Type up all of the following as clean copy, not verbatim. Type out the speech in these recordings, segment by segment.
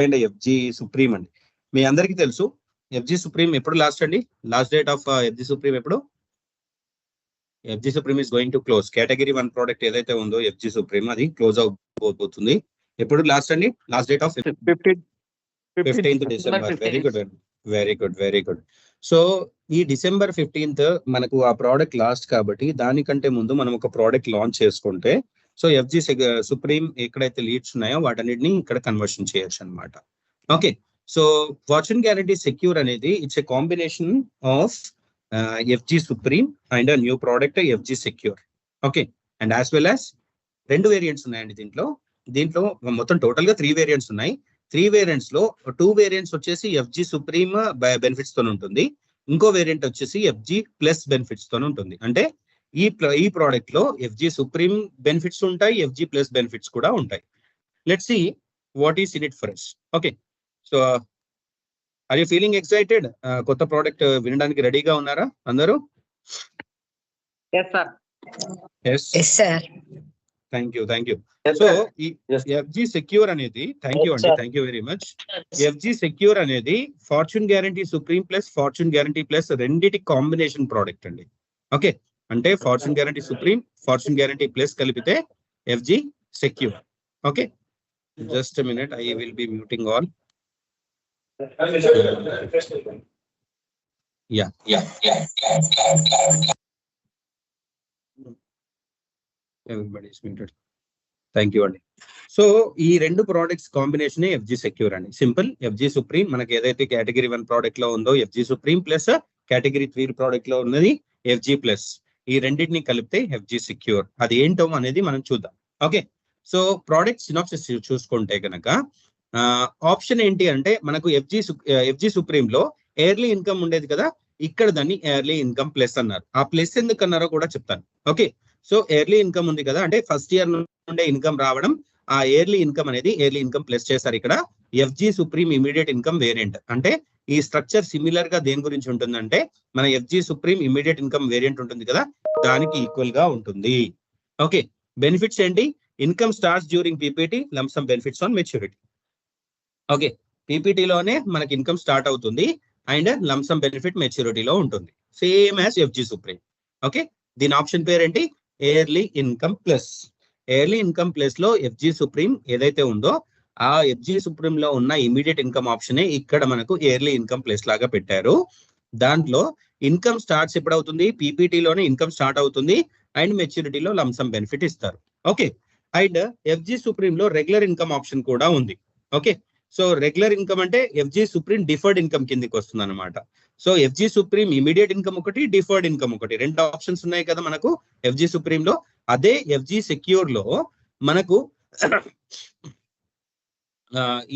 And FG supreme అండి. మీ అందరికీ తెలుసు ఎఫ్జి సుప్రీం ఎప్పుడు లాస్ట్ అండి, last date of FG Supreme ఎప్పుడు? FG Supreme is going to close. Category 1 product ఏదైతే ఉందో ఎఫ్జి సుప్రీం అది క్లోజ్ అవబోతుంది. ఎప్పుడు లాస్ట్ అండి? Last date of 15th December. Very good, very good, very good. So ఈ డిసెంబర్ 15th మనకు ఆ ప్రోడక్ట్ లాస్ట్ కాబట్టి దానికంటే ముందు మనం ఒక ప్రోడక్ట్ లాంచ్ చేసుకుంటే సో ఎఫ్జి సుప్రీం ఎక్కడైతే లీడ్స్ ఉన్నాయో వాటన్నిటిని ఇక్కడ కన్వర్షన్ చేయొచ్చు అనమాట. Okay, so fortune Guarantee Secure అనేది it's a combination of FG Supreme and new product FG Secure. Okay, and as well as 2 variants ఉన్నాయండి దీంట్లో మొత్తం టోటల్ గా 3 వేరియంట్స్ ఉన్నాయి. 3 వేరియంట్స్ లో 2 వేరియంట్స్ వచ్చేసి ఎఫ్జి సుప్రీం బెనిఫిట్స్ తో ఉంటుంది, ఇంకో వేరియంట్ వచ్చేసి ఎఫ్జి ప్లస్ బెనిఫిట్స్ తో ఉంటుంది. అంటే ఈ ప్రోడక్ట్ లో ఎఫ్జి సుప్రీం బెనిఫిట్స్ ఉంటాయి, ఎఫ్జి ప్లస్ బెనిఫిట్స్ కూడా ఉంటాయి. Let's see what is in it for us. Okay, so are you feeling excited? కొత్త ప్రోడక్ట్ వినడానికి రెడీగా ఉన్నారా అందరూ? yes sir. yes sir. Thank you. So ఈ ఎఫ్జి సెక్యూర్ అనేది thank you very much. FG Secure అనేది Fortune Guarantee Supreme plus Fortune Guarantee plus రెండిటి combination product అండి. ఓకే, అంటే Fortune Guarantee Supreme Fortune Guarantee plus కలిపితే FG Secure. Okay, just minute, I will be muting all. Yeah everybody is muted. Thank you అండి. So ఈ 2 products combination FG Secure అండి. Simple, FG Supreme మనకి ఏదైతే category 1 product లో ఉందో FG Supreme plus category 3 product లో ఉన్నది FG plus, ఈ రెండింటిని కలిపితే ఎఫ్జి సెక్యూర్. అది ఏంటో అనేది మనం చూద్దాం. ఓకే, సో ప్రోడక్ట్ సినాప్సిస్ చూసుకుంటే కనుక ఆప్షన్ ఏంటి అంటే మనకు ఎఫ్జి సుప్రీం లో ఎయిర్లీ ఇన్కమ్ ఉండేది కదా, ఇక్కడ దాన్ని ఎయిర్లీ ఇన్కమ్ ప్లస్ అన్నారు. ఆ ప్లస్ ఎందుకు అన్నారో కూడా చెప్తాను. ఓకే, సో ఎయిర్లీ ఇన్కమ్ ఉంది కదా, అంటే ఫస్ట్ ఇయర్ నుండే ఇన్కమ్ రావడం, ఆ ఎయిర్లీ ఇన్కమ్ అనేది ఎయిర్లీ ఇన్కమ్ ప్లస్ చేశారు ఇక్కడ. FG supreme immediate income variant అంటే ఈ స్ట్రక్చర్ సిమిలర్ గా దేని గురించి ఉంటుందంటే మన FG supreme immediate income variant ఉంటుంది కదా, దానికి ఈక్వల్ గా ఉంటుంది. ఓకే, బెనిఫిట్స్ ఏంటి? Income starts during PPT, lump sum benefits on maturity. Okay, పీపీటీలోనే మనకి ఇన్కమ్ స్టార్ట్ అవుతుంది అండ్ లంసమ్ బెనిఫిట్ మెచ్యూరిటీలో ఉంటుంది, same as FG Supreme. Okay, దీని ఆప్షన్ పేరేంటి? Early income plus. Early income plus లో ఎఫ్జి సుప్రీం ఏదైతే ఉందో ఆ ఎఫ్జి సుప్రీం లో ఉన్న ఇమీడియట్ ఇన్కమ్ ఆప్షనే ఇక్కడ మనకు ఎయిర్లీ ఇన్కమ్ ప్లస్ లాగా పెట్టారు. దాంట్లో ఇన్కమ్ స్టార్ట్స్ ఎప్పుడు అవుతుంది? పీపీటీలోనే ఇన్కమ్ స్టార్ట్ అవుతుంది అండ్ మెచ్యూరిటీలో లంసమ్ బెనిఫిట్ ఇస్తారు. ఓకే, అండ్ ఎఫ్జి సుప్రీం లో రెగ్యులర్ ఇన్కమ్ ఆప్షన్ కూడా ఉంది. ఓకే, సో రెగ్యులర్ ఇన్కమ్ అంటే ఎఫ్జి సుప్రీం డిఫర్డ్ ఇన్కమ్ కిందకి వస్తుంది అనమాట. So FG supreme immediate income ఒకటి, డిఫర్డ్ ఇన్కమ్ ఒకటి, 2 ఆప్షన్స్ ఉన్నాయి కదా మనకు ఎఫ్జి సుప్రీం లో. అదే ఎఫ్జి సెక్యూర్ లో మనకు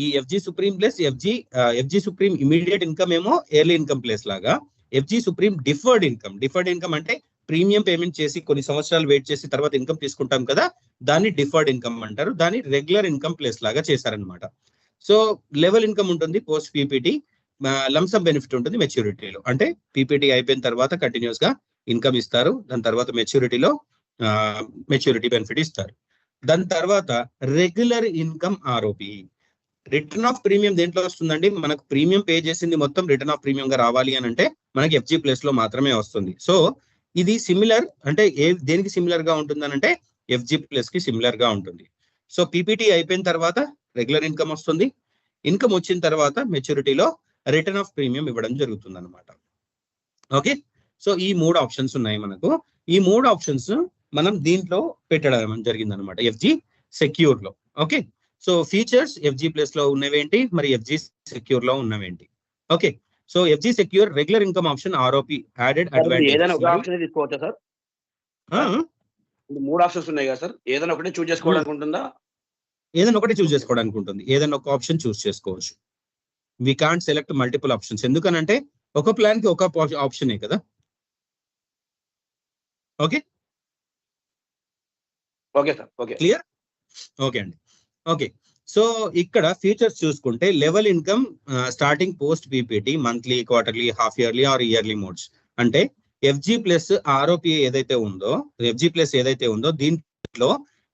ఈ FG Supreme plus FG supreme immediate income ఏమో ఎయిర్లీ ఇన్కమ్ ప్లస్ లాగా, ఎఫ్జి సుప్రీం డిఫర్డ్ ఇన్కమ్ అంటే ప్రీమియం పేమెంట్ చేసి కొన్ని సంవత్సరాలు వెయిట్ చేసి తర్వాత ఇన్కమ్ తీసుకుంటాం కదా, దాన్ని డిఫర్డ్ ఇన్కమ్ అంటారు. దాన్ని రెగ్యులర్ ఇన్కమ్ ప్లస్ లాగా చేశారనమాట. సో లెవెల్ ఇన్కమ్ ఉంటుంది పోస్ట్ పీపీటీ, లంసమ్ బెనిఫిట్ ఉంటుంది మెచ్యూరిటీలో. అంటే పీపీటీ అయిపోయిన తర్వాత కంటిన్యూస్ గా ఇన్కమ్ ఇస్తారు, దాని తర్వాత మెచ్యూరిటీలో మెచ్యూరిటీ బెనిఫిట్ ఇస్తారు. దాని తర్వాత regular income ROP. Return of premium దేంట్లో వస్తుందండి? మనకు ప్రీమియం పే చేసింది మొత్తం రిటర్న్ ఆఫ్ ప్రీమియం గా రావాలి అని అంటే మనకి ఎఫ్జి ప్లస్ లో మాత్రమే వస్తుంది. సో ఇది సిమిలర్, అంటే దేనికి సిమిలర్ గా ఉంటుంది అని అంటే ఎఫ్జి ప్లస్ కి సిమిలర్ గా ఉంటుంది. సో పీపీటీ అయిపోయిన తర్వాత రెగ్యులర్ ఇన్కమ్ వస్తుంది, ఇన్కమ్ వచ్చిన తర్వాత మెచ్యూరిటీలో రిటర్న్ ఆఫ్ ప్రీమియం ఇవ్వడం జరుగుతుంది అనమాట. ఓకే, సో ఈ 3 ఆప్షన్స్ ఉన్నాయి మనకు. ఈ 3 ఆప్షన్స్ మనం దీంట్లో పెట్టడం జరిగింది అనమాట ఎఫ్జి సెక్యూర్ లో. Okay, so features FG plus లో ఉన్నవేంటి, మరి ఎఫ్జి సెక్యూర్ లో ఉన్నవేంటి? Okay, so FG secure regular income option ROP added advantage. ఏదైనా ఒక ఆప్షన్ తీసుకోవచ్చా సార్? 3 ఆప్షన్స్ ఉన్నాయి కదా సార్, ఏదైనా ఒకటి చూస్ చేసుకోవడానికి ఉంటుందా? ఏదైనా ఒకటి చూస్ చేసుకోవడానికి ఉంటుంది, ఏదైనా ఒక ఆప్షన్ చూస్ చేసుకోవచ్చు. We can't select multiple options, ఎందుకనంటే ఒక ప్లాన్ కి ఒక ఆప్షనే కదా. Okay okay sir, okay clear. Okay అండి. ఓకే, సో ఇక్కడ ఫీచర్స్ చూసుకుంటే level income starting post PPT, monthly, quarterly, half yearly or yearly modes. అంటే ఎఫ్జి ప్లస్ ఆర్ఓపి ఏదైతే ఉందో దీంట్లో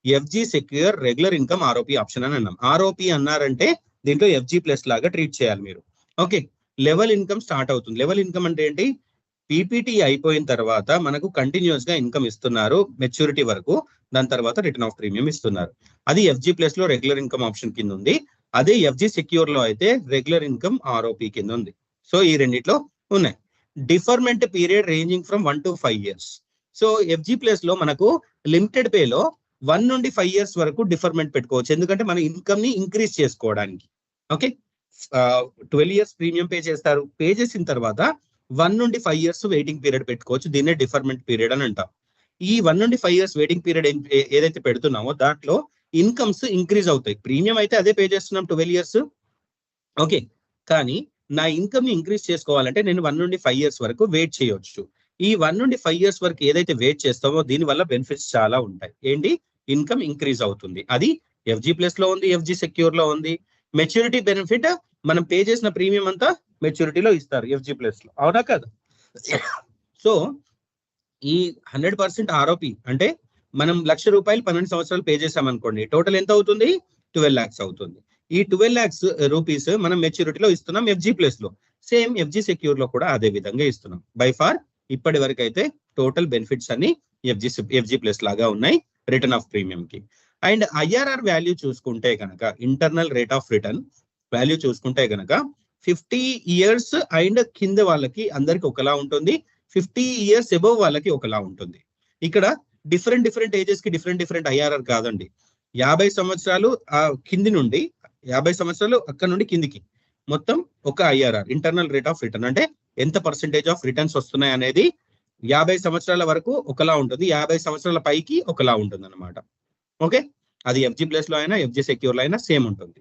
FG secure regular income ROP option అని అన్నాం. ఆర్ఓపి అన్నారంటే దీంట్లో ఎఫ్జీ ప్లస్ లాగా ట్రీట్ చేయాలి మీరు. ఓకే, లెవెల్ ఇన్కమ్ స్టార్ట్ అవుతుంది. లెవెల్ ఇన్కమ్ అంటే ఏంటి? పీపీటీ అయిపోయిన తర్వాత మనకు కంటిన్యూస్ గా ఇన్కమ్ ఇస్తున్నారు మెచ్యూరిటీ వరకు, దాని తర్వాత రిటర్న్ ఆఫ్ ప్రీమియం ఇస్తున్నారు. అది ఎఫ్జీ ప్లస్ లో రెగ్యులర్ ఇన్కమ్ ఆప్షన్ కింద ఉంది. అదే ఎఫ్జీ సెక్యూర్ లో అయితే రెగ్యులర్ ఇన్కమ్ ఆర్ఓపి కింద ఉంది. సో ఈ రెండిట్లో ఉన్నాయి. Deferment period ranging from 1 to 5 years. So FG plus లో మనకు లిమిటెడ్ పేలో 1 నుండి 5 years వరకు డిఫర్మెంట్ పెట్టుకోవచ్చు, ఎందుకంటే మన ఇన్కమ్ ని ఇంక్రీజ్ చేసుకోవడానికి. ఓకే, 12 years ప్రీమియం పే చేస్తారు. పే చేసిన తర్వాత 1 నుండి 5 years వెయిటింగ్ పీరియడ్ పెట్టుకోవచ్చు. దీన్నే డిఫర్మెంట్ పీరియడ్ అని అంటాం. ఈ 1 నుండి 5 years వెయిటింగ్ పీరియడ్ ఏదైతే పెడుతున్నామో దాంట్లో ఇన్కమ్స్ ఇంక్రీజ్ అవుతాయి. ప్రీమియం అయితే అదే పే చేస్తున్నాం 12 years. ఓకే, కానీ నా ఇన్కమ్ ని ఇంక్రీజ్ చేసుకోవాలంటే నేను 1 నుండి 5 years వరకు వెయిట్ చేయొచ్చు. ఈ 1 నుండి 5 years వరకు ఏదైతే వెయిట్ చేస్తామో దీని వల్ల బెనిఫిట్స్ చాలా ఉంటాయి. ఏంటి? ఇన్కమ్ ఇంక్రీజ్ అవుతుంది. అది ఎఫ్జీ ప్లస్ లో ఉంది, ఎఫ్జీ సెక్యూర్ లో ఉంది. మెచ్యూరిటీ బెనిఫిట్ మనం పే చేసిన ప్రీమియం అంతా మెచ్యూరిటీలో ఇస్తారు ఎఫ్జీ ప్లస్ లో, అవునా కదా? సో ఈ 100% ఆర్ఓపి అంటే మనం ₹1,00,000 12 సంవత్సరాలు పే చేసామనుకోండి, టోటల్ ఎంత అవుతుంది? 12 lakhs అవుతుంది. ఈ 12 lakhs రూపీస్ మనం మెచ్యూరిటీలో ఇస్తున్నాం ఎఫ్జీ ప్లస్ లో. సేమ్ ఎఫ్జీ సెక్యూర్ లో కూడా అదే విధంగా ఇస్తున్నాం. బై ఫార్ ఇప్పటి వరకు అయితే టోటల్ బెనిఫిట్స్ అన్ని ఎఫ్జీ ప్లస్ లాగా ఉన్నాయి రిటర్న్ ఆఫ్ ప్రీమియం కి. అండ్ ఐఆర్ఆర్ వాల్యూ చూసుకుంటే కనుక, internal rate of return value చూసుకుంటే కనుక 50 years అండ్ కింద వాళ్ళకి అందరికి ఒకలా ఉంటుంది, 50 years అబోవ్ వాళ్ళకి ఒకలా ఉంటుంది. ఇక్కడ డిఫరెంట్ ఏజెస్ కి డిఫరెంట్ ఐఆర్ఆర్ కాదండి. 50 సంవత్సరాలు కింది నుండి 50 సంవత్సరాలు అక్కడ నుండి కిందికి మొత్తం ఒక IRR, internal rate of return, అంటే ఎంత పర్సెంటేజ్ ఆఫ్ రిటర్న్స్ వస్తున్నాయి అనేది 50 సంవత్సరాల వరకు ఒకలా ఉంటుంది, 50 సంవత్సరాల పైకి ఒకలా ఉంటుంది అనమాట. ఓకే, అది ఎఫ్జీ ప్లస్ లో అయినా ఎఫ్జీ సెక్యూర్ లో అయినా సేమ్ ఉంటుంది.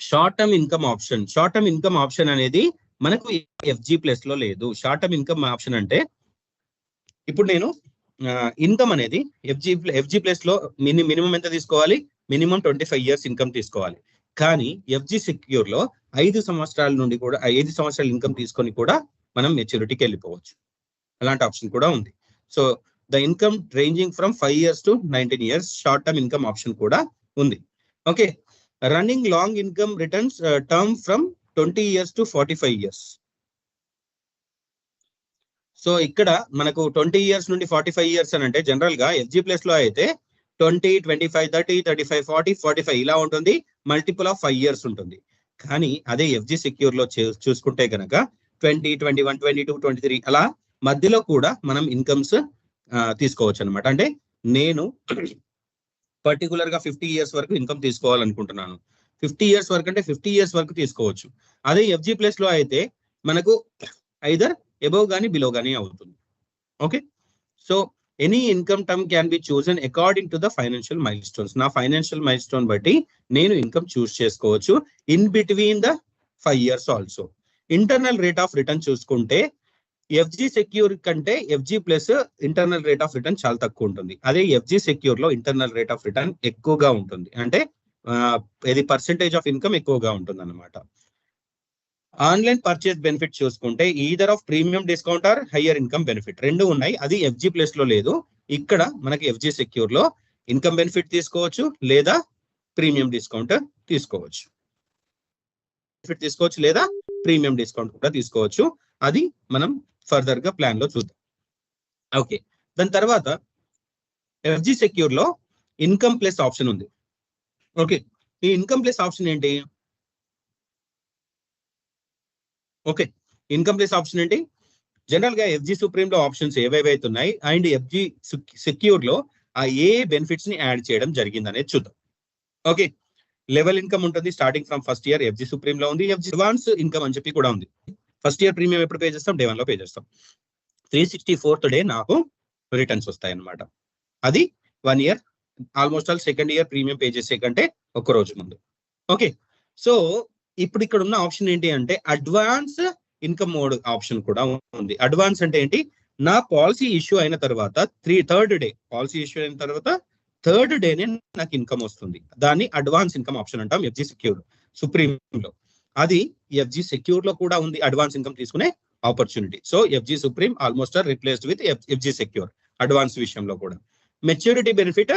Short term income option. Short term income option అనేది మనకు ఎఫ్జీ ప్లస్ లో లేదు. షార్ట్ టర్మ్ ఇన్కమ్ ఆప్షన్ అంటే ఇప్పుడు నేను ఇన్కమ్ అనేది ఎఫ్జీ ప్లస్ లో మినిమం ఎంత తీసుకోవాలి? మినిమం 25 years ఇన్కమ్ తీసుకోవాలి. కానీ ఎఫ్జీ సెక్యూర్ లో 5 సంవత్సరాల నుండి కూడా 5 సంవత్సరాల ఇన్కమ్ తీసుకొని కూడా మనం మెచ్యూరిటీకి వెళ్ళిపోవచ్చు. అలాంటి ఆప్షన్ కూడా ఉంది. So the income ranging from 5 years to 19 years short term income option కూడా ఉంది. Okay, running long income returns term from 20 years to 45 years. So ఇక్కడ మనకు 20 years నుండి 45 years అని అంటే జనరల్ గా ఎఫ్జీ ప్లస్ లో అయితే 20, 25, 30, 35, 40, 45 ఇలా ఉంటుంది. మల్టిపుల్ ఆఫ్ 5 years ఉంటుంది. కానీ అదే ఎఫ్జీ సెక్యూర్ లో చూసుకుంటే కనుక 20, 21, 22, 23 అలా మధ్యలో కూడా మనం ఇన్కమ్స్ తీసుకోవచ్చు అనమాట. అంటే నేను పర్టికులర్ గా 50 years వరకు ఇన్కమ్ తీసుకోవాలనుకుంటున్నాను. 50 years వరకు అంటే 50 years వరకు తీసుకోవచ్చు. అదే ఎఫ్జీ ప్లస్ లో అయితే మనకు ఐదర్ అబోవ్ గానీ బిలో గానీ అవుతుంది. Okay, so any income term can be chosen according to the financial milestones. నా ఫైనాన్షియల్ మైల్ స్టోన్ బట్టి నేను ఇన్కమ్ చూస్ చేసుకోవచ్చు in between the 5 years also. Internal rate of return చూసుకుంటే FG secure కంటే FG plus internal rate of return చాలా తక్కువ ఉంటుంది. అదే ఎఫ్జీ సెక్యూర్ లో ఇంటర్నల్ రేట్ ఆఫ్ రిటర్న్ ఎక్కువగా ఉంటుంది. అంటే ఇది పర్సెంటేజ్ ఆఫ్ ఇన్కమ్ ఎక్కువగా ఉంటుంది అనమాట. ఆన్లైన్ పర్చేస్ బెనిఫిట్ చూసుకుంటే either of premium discount or higher income benefit రెండు ఉన్నాయి. అది ఎఫ్జీ ప్లస్ లో లేదు. ఇక్కడ మనకి ఎఫ్జీ సెక్యూర్ లో ఇన్కమ్ బెనిఫిట్ తీసుకోవచ్చు లేదా ప్రీమియం డిస్కౌంట్ తీసుకోవచ్చు. బెనిఫిట్ తీసుకోవచ్చు లేదా ప్రీమియం డిస్కౌంట్ కూడా తీసుకోవచ్చు. అది మనం ఫర్దర్ గా ప్లాన్ లో చూద్దాం. ఓకే, దాని తర్వాత ఎఫ్జీ సెక్యూర్ లో ఇన్కమ్ ప్లస్ ఆప్షన్ ఉంది. ఓకే, ఈ ఇన్కమ్ ప్లస్ ఆప్షన్ ఏంటి? ఓకే, ఇన్కమ్ ప్లస్ ఆప్షన్ ఏంటి? జనరల్ గా ఎఫ్జీ సుప్రీం లో ఆప్షన్స్ ఏవేవైతే ఉన్నాయి అండ్ ఎఫ్జీ సెక్యూర్ లో ఆ ఏ బెనిఫిట్స్ ని యాడ్ చేయడం జరిగింది అనేది చూద్దాం. ఓకే, లెవెల్ ఇన్కమ్ ఉంటుంది starting from first year, FG supreme లో ఉంది. ఎఫ్జీ అడ్వాన్స్ ఇన్కమ్ అని చెప్పి కూడా ఉంది. ఫస్ట్ ఇయర్ ప్రీమియం ఎప్పుడు పే చేస్తాం? Day 1 లో పే చేస్తాం. 364th డే నాకు రిటర్న్స్ వస్తాయి అన్నమాట. అది 1 year, almost all second year premium pay చేసే కంటే ఒక రోజు ముందు. ఓకే, సో ఇప్పుడు ఇక్కడ ఉన్న ఆప్షన్ ఏంటి అంటే అడ్వాన్స్ ఇన్కమ్ మోడ్ ఆప్షన్ కూడా ఉంది. అడ్వాన్స్ అంటే ఏంటి? నా పాలసీ ఇష్యూ అయిన తర్వాత థర్డ్ డే పాలసీ ఇష్యూ అయిన తర్వాత థర్డ్ డేనే నాకు ఇన్కమ్ వస్తుంది. దాన్ని అడ్వాన్స్ ఇన్కమ్ ఆప్షన్ అంటాం ఎఫ్జీ సెక్యూర్ సుప్రీం లో. అది ఎఫ్జీ సెక్యూర్ లో కూడా ఉంది అడ్వాన్స్ ఇన్కమ్ తీసుకునే opportunity. So FG supreme almost are replaced with FG secure advance విషయంలో కూడా. మెచ్యూరిటీ బెనిఫిట్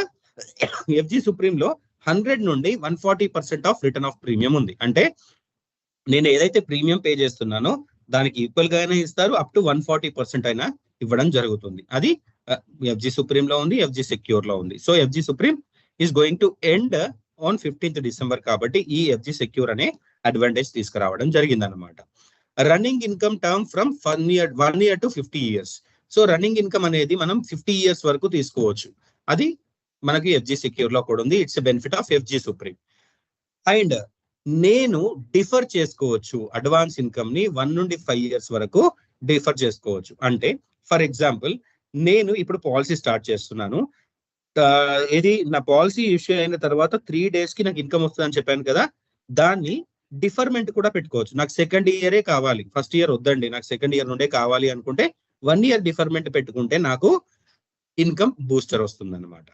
ఎఫ్జీ సుప్రీం లో 100 నుండి 140% ఆఫ్ రిటర్న్ ఆఫ్ ప్రీమియం ఉంది. అంటే నేను ఏదైతే ప్రీమియం పే చేస్తున్నానో దానికి ఈక్వల్ గానే ఇస్తారు, అప్ టు 140% అయినా ఇవ్వడం జరుగుతుంది. అది ఎఫ్జి సుప్రీం లో ఉంది, ఎఫ్జి సెక్యూర్ లో ఉంది. So FG supreme is going to end on 15th December కాబట్టి ఈ ఎఫ్జి సెక్యూర్ అనే అడ్వాంటేజ్ తీసుకురావడం జరిగింది అనమాట. Running income term from 1 year to 50 years. So running income అనేది మనం 50 years వరకు తీసుకోవచ్చు. అది మనకి ఎఫ్జి సెక్యూర్ లో కూడా ఉంది. It's benefit of FG Supreme. And నేను డిఫర్ చేసుకోవచ్చు అడ్వాన్స్ ఇన్కమ్ ని 1 నుండి 5 years వరకు డిఫర్ చేసుకోవచ్చు. అంటే ఫర్ ఎగ్జాంపుల్ నేను ఇప్పుడు పాలసీ స్టార్ట్ చేస్తున్నాను. ఇది నా పాలసీ ఇష్యూ అయిన తర్వాత 3 days కి నాకు ఇన్కమ్ వస్తుందని చెప్పాను కదా, దాన్ని డిఫర్మెంట్ కూడా పెట్టుకోవచ్చు. నాకు సెకండ్ ఇయరే కావాలి, ఫస్ట్ ఇయర్ వద్దండి, నాకు సెకండ్ ఇయర్ నుండే కావాలి అనుకుంటే 1 year డిఫర్మెంట్ పెట్టుకుంటే నాకు ఇన్కమ్ బూస్టర్ వస్తుంది అనమాట.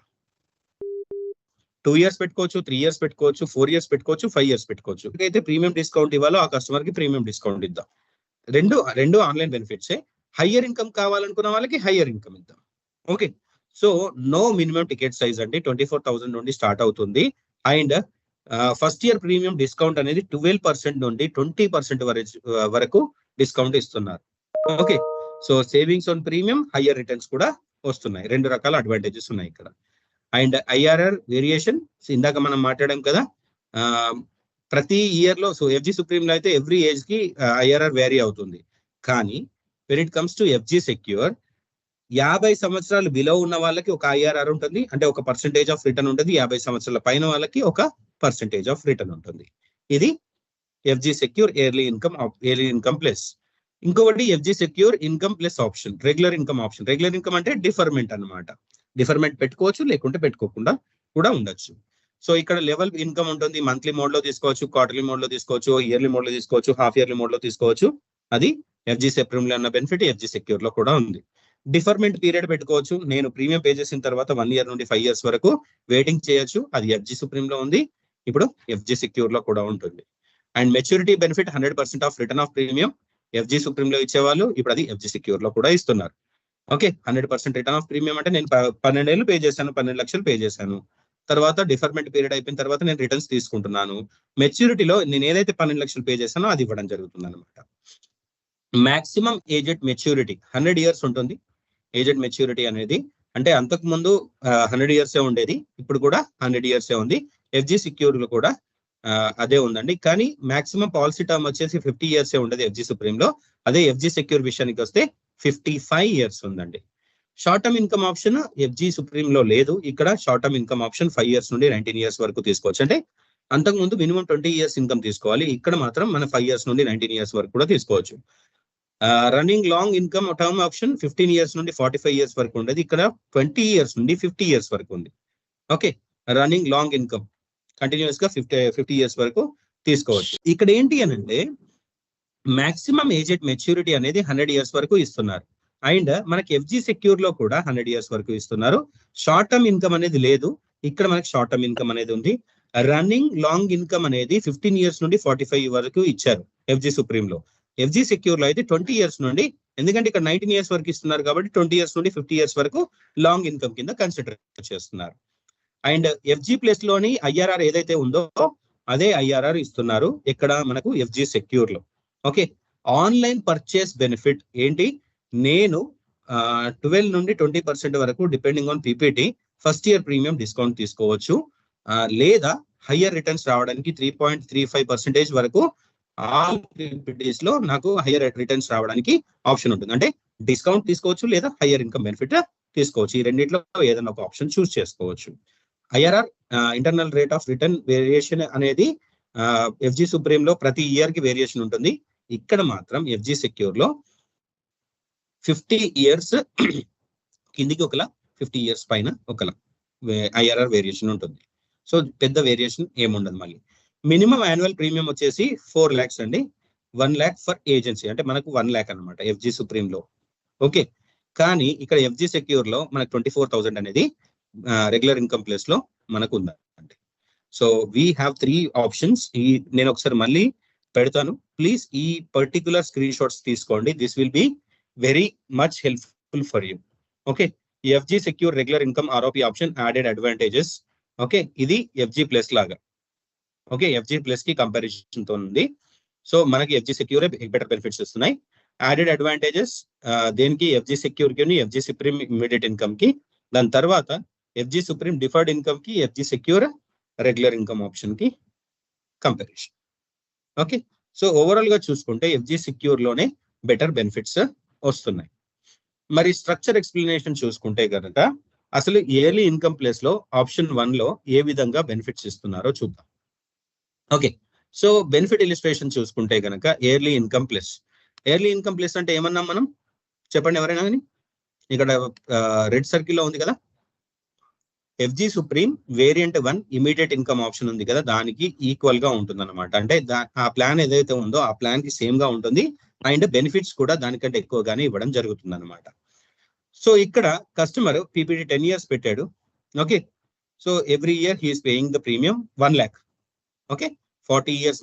2 years పెట్టుకోవచ్చు, 3 years పెట్టుకోవచ్చు, 4 years పెట్టుకోవచ్చు, 5 years పెట్టుకోవచ్చు. అయితే ప్రీమియం డిస్కౌంట్ ఇవ్వాలో ఆ కస్టమర్ కి ప్రీమియం డిస్కౌంట్ ఇద్దాం. రెండు ఆన్లైన్ బెనిఫిట్స్. హయ్యర్ ఇన్కమ్ కావాలనుకున్న వాళ్ళకి హయ్యర్ ఇన్కమ్ ఇద్దాం. Okay, so no minimum ticket size అండి, 24,000 నుండి స్టార్ట్ అవుతుంది. And first year premium discount అనేది 12% నుండి 20% వరకు డిస్కౌంట్ ఇస్తున్నారు. Okay, so savings on premium, higher returns కూడా వస్తున్నాయి. 2 రకాల అడ్వాంటేజెస్ ఉన్నాయి ఇక్కడ. అండ్ ఐఆర్ఆర్ వేరియేషన్ ఇందాక మనం మాట్లాడాం కదా, ప్రతి ఇయర్ లో. సో ఎఫ్జి సుప్రీం లో అయితే ఎవ్రీ ఏజ్ కి ఐఆర్ఆర్ వేరీ అవుతుంది. కానీ when it comes to FG secure 50 సంవత్సరాలు బిలో ఉన్న వాళ్ళకి ఒక ఐఆర్ఆర్ ఉంటుంది, అంటే ఒక పర్సెంటేజ్ ఆఫ్ రిటర్న్ ఉంటుంది. 50 సంవత్సరాల పైన వాళ్ళకి ఒక పర్సెంటేజ్ ఆఫ్ రిటర్న్ ఉంటుంది. ఇది FG Secure early income plus. ఇంకొకటి FG Secure income plus option, regular income option. Regular income అంటే డిఫర్మెంట్ అన్నమాట. డిఫర్మెంట్ పెట్టుకోవచ్చు, లేకుంటే పెట్టుకోకుండా కూడా ఉండొచ్చు. సో ఇక్కడ లెవెల్ ఇన్కమ్ ఉంటుంది. మంత్లీ మోడ్ లో తీసుకోవచ్చు, క్వార్టర్లీ మోడ్ లో తీసుకోవచ్చు, ఇయర్లీ మోడ్ లో తీసుకోవచ్చు, హాఫ్ ఇయర్లీ మోడ్ లో తీసుకోవచ్చు. అది ఎఫ్జి సుప్రీం లో ఉన్న బెనిఫిట్ ఎఫ్జి సెక్యూర్ లో కూడా ఉంది. డిఫర్మెంట్ పీరియడ్ పెట్టుకోవచ్చు. నేను ప్రీమియం పే చేసిన తర్వాత 1 year నుండి 5 years వరకు వెయిటింగ్ చేయొచ్చు. అది ఎఫ్జి సుప్రీం లో ఉంది, ఇప్పుడు ఎఫ్జి సెక్యూర్ లో కూడా ఉంటుంది. And maturity benefit 100% of return of premium FG supreme లో ఇచ్చేవాళ్ళు ఇప్పుడు అది ఎఫ్జి సెక్యూర్ లో కూడా ఇస్తున్నారు. ఓకే, 100% రిటర్న్ ఆఫ్ ప్రీమియం అంటే నేను 12 ఏళ్ళు పే చేశాను, 12 లక్షలు పే చేశాను. తర్వాత డిఫర్మెంట్ పీరియడ్ అయిపోయిన తర్వాత నేను రిటర్న్స్ తీసుకుంటున్నాను. మెచ్యూరిటీలో నేను ఏదైతే 12 లక్షలు పే చేశానో అది ఇవ్వడం జరుగుతుంది అనమాట. మాక్సిమం ఏజెడ్ మెచ్యూరిటీ 100 years ఉంటుంది. ఏజెడ్ మెచ్యూరిటీ అనేది అంటే అంతకు ముందు 100 years ఉండేది, ఇప్పుడు కూడా 100 years ఉంది. ఎఫ్జి సెక్యూర్ లో కూడా అదే ఉందండి. కానీ మాక్సిమం పాలసీ టర్మ్ వచ్చేసి 50 years ఉండదు ఎఫ్జి సుప్రీం లో. అదే ఎఫ్జి సెక్యూర్ విషయానికి వస్తే 55 years ఉందండి. Short term income option FG supreme లో లేదు. ఇక్కడ short term income option 5 years నుండి 19 years వరకు తీసుకోవచ్చు. అంటే అంతకు ముందు మినిమం 20 years ఇన్కమ్ తీసుకోవాలి. ఇక్కడ మాత్రం మన 5 years నుండి 19 years వరకు కూడా తీసుకోవచ్చు. Running long income term option 15 years నుండి 45 years వరకు ఉండేది. ఇక్కడ 20 years నుండి 50 years వరకు ఉంది. Okay, running long income continuous గా 50 years వరకు తీసుకోవచ్చు. ఇక్కడ ఏంటి అని అంటే మాక్సిమం ఏజెడ్ మెచ్యూరిటీ అనేది 100 years వరకు ఇస్తున్నారు. అండ్ మనకి ఎఫ్జి సెక్యూర్ లో కూడా 100 years వరకు ఇస్తున్నారు. షార్ట్ టర్మ్ ఇన్కమ్ అనేది లేదు, ఇక్కడ మనకి షార్ట్ టర్మ్ ఇన్కమ్ అనేది ఉంది. రన్నింగ్ లాంగ్ ఇన్కమ్ అనేది 15 years నుండి 45 వరకు ఇచ్చారు ఎఫ్జి సుప్రీం లో. ఎఫ్జి సెక్యూర్ లో అయితే 20 years నుండి, ఎందుకంటే ఇక్కడ 19 years వరకు ఇస్తున్నారు కాబట్టి 20 years నుండి 50 years వరకు లాంగ్ ఇన్కమ్ కింద కన్సిడర్ చేస్తున్నారు. అండ్ ఎఫ్జి ప్లస్ లోని ఐఆర్ఆర్ ఏదైతే ఉందో అదే ఐఆర్ఆర్ ఇస్తున్నారు ఇక్కడ మనకు ఎఫ్జి సెక్యూర్ లో. ఓకే, ఆన్లైన్ పర్చేస్ బెనిఫిట్ ఏంటి, నేను 12 నుండి 20% వరకు depending on PPT first year premium discount తీసుకోవచ్చు. లేదా హయ్యర్ రిటర్న్స్ రావడానికి 3.35% వరకు ఆల్ పీపీటీస్ లో నాకు హయ్యర్ రిటర్న్స్ రావడానికి ఆప్షన్ ఉంటుంది. అంటే డిస్కౌంట్ తీసుకోవచ్చు లేదా హయ్యర్ ఇన్కమ్ బెనిఫిట్ తీసుకోవచ్చు. ఈ రెండిట్లో ఏదైనా ఒక ఆప్షన్ చూస్ చేసుకోవచ్చు. IRR internal rate of return variation అనేది ఎఫ్జి సుప్రీం లో ప్రతి ఇయర్ కి వేరియేషన్ ఉంటుంది. ఇక్కడ మాత్రం ఎఫ్జి సెక్యూర్ లో 50 years కిందికి ఒకలా, 50 years పైన ఒకలా ఐఆర్ఆర్ వేరియేషన్ ఉంటుంది. సో పెద్ద వేరియేషన్ ఏముండదు. మళ్ళీ మినిమం యాన్యువల్ ప్రీమియం వచ్చేసి 4 lakhs అండి. 1 lakh ఫర్ ఏజెన్సీ, అంటే మనకు 1 lakh అనమాట ఎఫ్జి సుప్రీం లో. ఓకే, కానీ ఇక్కడ ఎఫ్జి సెక్యూర్ లో మనకు 24,000 అనేది రెగ్యులర్ ఇన్కమ్ ప్లేస్ లో మనకు ఉందండి. So we have 3 options. నేను ఒకసారి మళ్ళీ పెడతాను, ప్లీజ్ ఈ పర్టికులర్ స్క్రీన్ షాట్స్ తీసుకోండి. This will be very much helpful for you. Okay, FG secure regular income ROP option added advantages. Okay, ఇది ఎఫ్జి ప్లస్ లాగా. ఓకే, ఎఫ్జి ప్లస్ కి comparison తో ఉంది. సో మనకి ఎఫ్జి సెక్యూర్ బెటర్ బెనిఫిట్స్ ఇస్తున్నాయి. Added advantages దేనికి, FG secure కి, FG supreme immediate income కి, దాని తర్వాత ఎఫ్జి సుప్రీం డిఫర్డ్ ఇన్కమ్ కి, FG secure regular income option కి కంపారిజన్. ఓకే, సో ఓవరాల్ గా చూసుకుంటే ఎఫ్జి సెక్యూర్ లోనే బెటర్ బెనిఫిట్స్ వస్తున్నాయి. మరి స్ట్రక్చర్ ఎక్స్ప్లెనేషన్ చూసుకుంటే కనుక అసలు ఇయర్లీ ఇన్కమ్ ప్లేస్ లో ఆప్షన్ 1 లో ఏ విధంగా బెనిఫిట్స్ ఇస్తున్నారో చూద్దాం. ఓకే, సో బెనిఫిట్ ఇలిస్ట్రేషన్ చూసుకుంటే కనుక yearly income plus. Yearly income plus అంటే ఏమన్నాం మనం, చెప్పండి ఎవరైనా కానీ. ఇక్కడ రెడ్ సర్కిల్ లో ఉంది కదా, FG supreme variant 1 immediate income option ఉంది కదా, దానికి ఈక్వల్ గా ఉంటుంది అనమాట. అంటే ఆ ప్లాన్ ఏదైతే ఉందో ఆ ప్లాన్ కి సేమ్ గా ఉంటుంది అండ్ బెనిఫిట్స్ కూడా దానికంటే ఎక్కువగానే ఇవ్వడం జరుగుతుంది అనమాట. సో ఇక్కడ కస్టమర్ పీపీటీ 10 years పెట్టాడు. Okay, so every year he's paying the premium 1 lakh. Okay, 40 years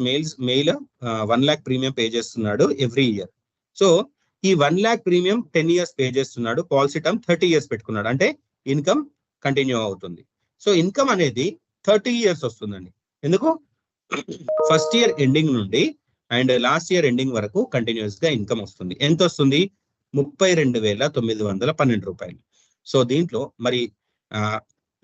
male 1 lakh premium pay చేస్తున్నాడు ఎవ్రీ ఇయర్. సో ఈ 1 lakh ప్రీమియం 10 years పే చేస్తున్నాడు, పాలసీ టర్మ్ 30 years పెట్టుకున్నాడు, అంటే ఇన్కమ్ కంటిన్యూ అవుతుంది. So income అనేది 30 years వస్తుందండి. ఎందుకు, ఫస్ట్ ఇయర్ ఎండింగ్ నుండి అండ్ లాస్ట్ ఇయర్ ఎండింగ్ వరకు కంటిన్యూస్ గా ఇన్కమ్ వస్తుంది. ఎంత వస్తుంది, 32,912 రూపాయలు. సో దీంట్లో మరి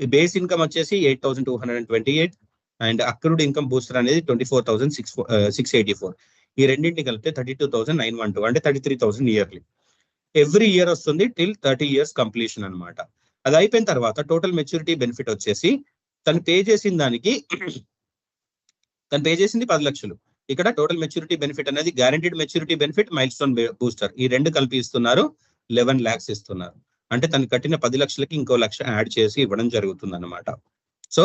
బేస్ ఇన్కమ్ వచ్చేసి 8,228 అండ్ అక్రూడ్ ఇన్కమ్ బూస్టర్ అనేది 24,684. ఈ రెండింటిని కలిపితే 32,912, అంటే 33,000 ఇయర్లీ. ఎవ్రీ ఇయర్ వస్తుంది టిల్ 30 years కంప్లీషన్ అనమాట. అది అయిపోయిన తర్వాత టోటల్ మెచ్యూరిటీ బెనిఫిట్ వచ్చేసి తను పే చేసిన దానికి తను పే చేసింది 10 లక్షలు. ఇక్కడ టోటల్ మెచ్యూరిటీ బెనిఫిట్ అనేది guaranteed maturity benefit, mile stone booster, ఈ రెండు కలిపి ఇస్తున్నారు 11 lakhs ఇస్తున్నారు. అంటే తను కట్టిన 10 లక్షలకి ఇంకో 1 లక్ష యాడ్ చేసి ఇవ్వడం జరుగుతుంది అనమాట. సో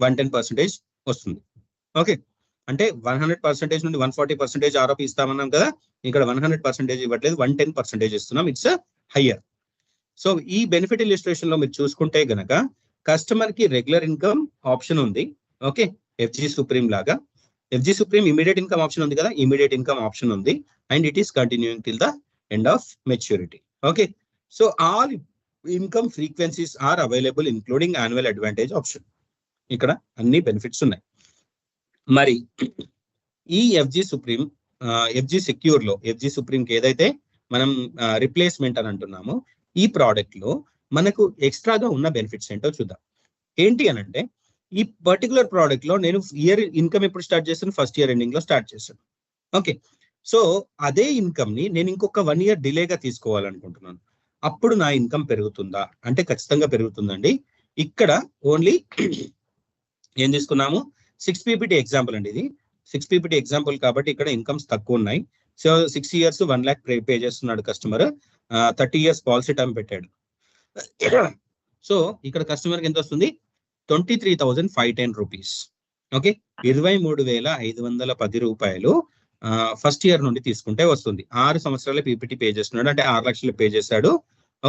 110% వస్తుంది. ఓకే, అంటే 100% నుండి 140% ఆరోపి ఇస్తామన్నాం కదా, ఇక్కడ 100% ఇవ్వట్లేదు, 110% ఇస్తున్నాం. It's higher. సో ఈ బెనిఫిట్ ఇలిస్ట్రేషన్ లో మీరు చూసుకుంటే గనక కస్టమర్ కి రెగ్యులర్ ఇన్కమ్ ఆప్షన్ ఉంది. ఓకే, ఎఫ్జి సుప్రీం లాగా. FG supreme immediate income option ఉంది కదా, ఇమీడియట్ ఇన్కమ్ ఆప్షన్ ఉంది and it is continuing till the end of maturity. Okay, so all income frequencies are available including annual advantage option. ఇక్కడ అన్ని benefits ఉన్నాయి. మరి ఈ FG supreme FG secure లో FG supreme కి ఏదైతే మనం రిప్లేస్మెంట్ అని అంటున్నామో ఈ ప్రోడక్ట్ లో మనకు ఎక్స్ట్రాగా ఉన్న బెనిఫిట్స్ ఏంటో చూద్దాం. ఏంటి అని అంటే, ఈ పర్టికులర్ ప్రోడక్ట్ లో నేను ఇయర్ ఇన్కమ్ ఎప్పుడు స్టార్ట్ చేస్తాను, ఫస్ట్ ఇయర్ ఎండింగ్ లో స్టార్ట్ చేస్తాను. ఓకే, సో అదే ఇన్కమ్ ని నేను ఇంకొక 1 year డిలేగా తీసుకోవాలనుకుంటున్నాను. అప్పుడు నా ఇన్కమ్ పెరుగుతుందా అంటే ఖచ్చితంగా పెరుగుతుందండి. ఇక్కడ ఓన్లీ ఏం తీసుకున్నాము, 6 PPT ఎగ్జాంపుల్ అండి. ఇది 6 PPT ఎగ్జాంపుల్ కాబట్టి ఇక్కడ ఇన్కమ్స్ తక్కువ ఉన్నాయి. సో 6 years 1 lakh పే చేస్తున్నాడు కస్టమర్, 30 years పాలసీ టర్మ్ పెట్టాడు. సో ఇక్కడ కస్టమర్కి ఎంత వస్తుంది, 23,510 రూపీస్. ఓకే, 23,510 రూపాయలు ఫస్ట్ ఇయర్ నుండి తీసుకుంటే వస్తుంది. 6 సంవత్సరాలు పీపీటీ పే చేస్తున్నాడు, అంటే 6 లక్షలు పే చేశాడు.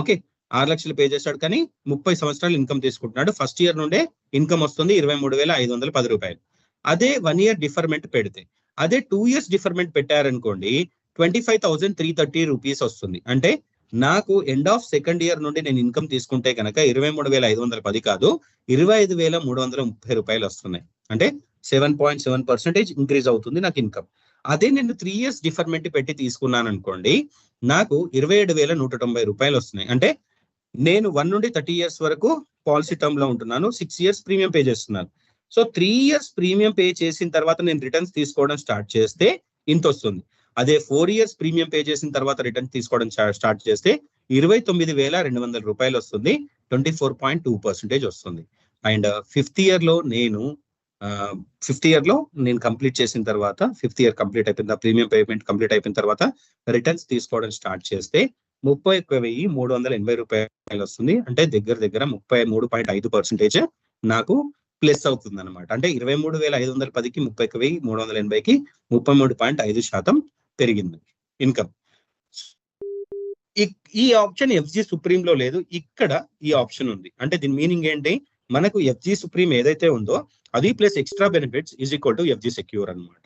ఓకే, 6 లక్షలు పే చేశాడు కానీ 30 సంవత్సరాలు ఇన్కమ్ తీసుకుంటున్నాడు. ఫస్ట్ ఇయర్ నుండే ఇన్కమ్ వస్తుంది 23,510 రూపాయలు. అదే 1 year డిఫర్మెంట్ పెడితే, అదే 2 years డిఫర్మెంట్ పెట్టారనుకోండి 25,330 రూపీస్ వస్తుంది. అంటే నాకు ఎండ్ ఆఫ్ సెకండ్ ఇయర్ నుండి నేను ఇన్కమ్ తీసుకుంటే కనుక 23,510 కాదు 25,330 రూపాయలు వస్తున్నాయి. అంటే 7.7% ఇంక్రీజ్ అవుతుంది నాకు ఇన్కమ్. అదే నేను 3 years డిఫర్మెంట్ పెట్టి తీసుకున్నాను అనుకోండి, నాకు 27,190 రూపాయలు వస్తున్నాయి. అంటే నేను 1 నుండి 30 years వరకు పాలసీ టర్మ్ లో ఉంటున్నాను, 6 years ప్రీమియం పే చేస్తున్నాను. సో 3 years ప్రీమియం పే చేసిన తర్వాత నేను రిటర్న్స్ తీసుకోవడం స్టార్ట్ చేస్తే ఇంత వస్తుంది. అదే 4 years ప్రీమియం పే చేసిన తర్వాత రిటర్న్ తీసుకోవడం స్టార్ట్ చేస్తే 29,200 రూపాయలు వస్తుంది, 24.2% వస్తుంది. అండ్ 5th year లో నేను కంప్లీట్ చేసిన తర్వాత 5th year కంప్లీట్ అయిపోయింది, ప్రీమియం పేమెంట్ కంప్లీట్ అయిపోయిన తర్వాత రిటర్న్స్ తీసుకోవడం స్టార్ట్ చేస్తే 31,380 రూపాయలు వస్తుంది. అంటే దగ్గర 33.5% నాకు ప్లస్ అవుతుంది అనమాట. అంటే 23,510కి 31,380కి 33.5% పెరిగింది ఇన్కమ్. ఈ ఆప్షన్ ఎఫ్జి సుప్రీం లో లేదు, ఇక్కడ ఈ ఆప్షన్ ఉంది. అంటే దీని మీనింగ్ ఏంటి, మనకు ఎఫ్జి సుప్రీం ఏదైతే ఉందో అది plus extra benefits is equal to FG Secure అనమాట.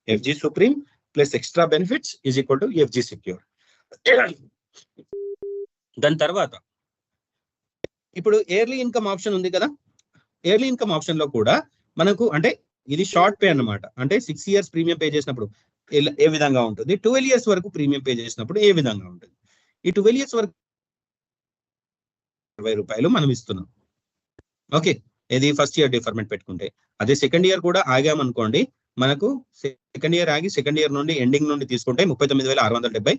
FG Supreme plus extra benefits is equal to FG Secure. దాని తర్వాత ఇప్పుడు ఇయర్లీ ఇన్కమ్ ఆప్షన్ ఉంది కదా, ఎర్లీ ఇన్కమ్ ఆప్షన్ లో కూడా మనకు అంటే ఇది షార్ట్ పే అన్నమాట. అంటే 6 years ప్రీమియం పే చేసినప్పుడు ఏ విధంగా ఉంటుంది, 12 years వరకు ప్రీమియం పే చేసినప్పుడు ఏ విధంగా ఉంటుంది. ఈ 12 years వరకు 20 రూపాయలు మనం ఇస్తున్నాం. ఓకే, ఇది ఫస్ట్ ఇయర్ డిఫర్మెంట్ పెట్టుకుంటే. అదే సెకండ్ ఇయర్ కూడా ఆగామనుకోండి, మనకు సెకండ్ ఇయర్ ఆగి సెకండ్ ఇయర్ నుండి ఎండింగ్ నుండి తీసుకుంటే 39,670.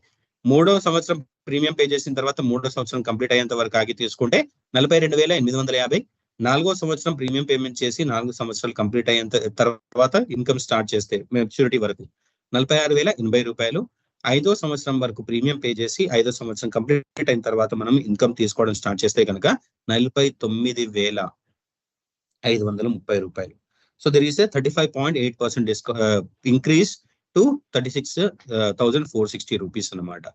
3వ సంవత్సరం ప్రీమియం పే చేసిన తర్వాత 3వ సంవత్సరం కంప్లీట్ అయ్యేంత వరకు ఆగి తీసుకుంటే 42,850. 4వ సంవత్సరం ప్రీమియం పేమెంట్ చేసి 4 సంవత్సరాలు కంప్లీట్ అయ్యేంత తర్వాత ఇన్కమ్ స్టార్ట్ చేస్తే మెచ్యూరిటీ వరకు 46,080 రూపాయలు. 5వ సంవత్సరం వరకు ప్రీమియం పే చేసి 5వ సంవత్సరం కంప్లీట్ అయిన తర్వాత మనం ఇన్కమ్ తీసుకోవడం స్టార్ట్ చేస్తే కనుక 49,530 రూపాయలు. So there is 35.8% increase to 36,460 rupees అనమాట.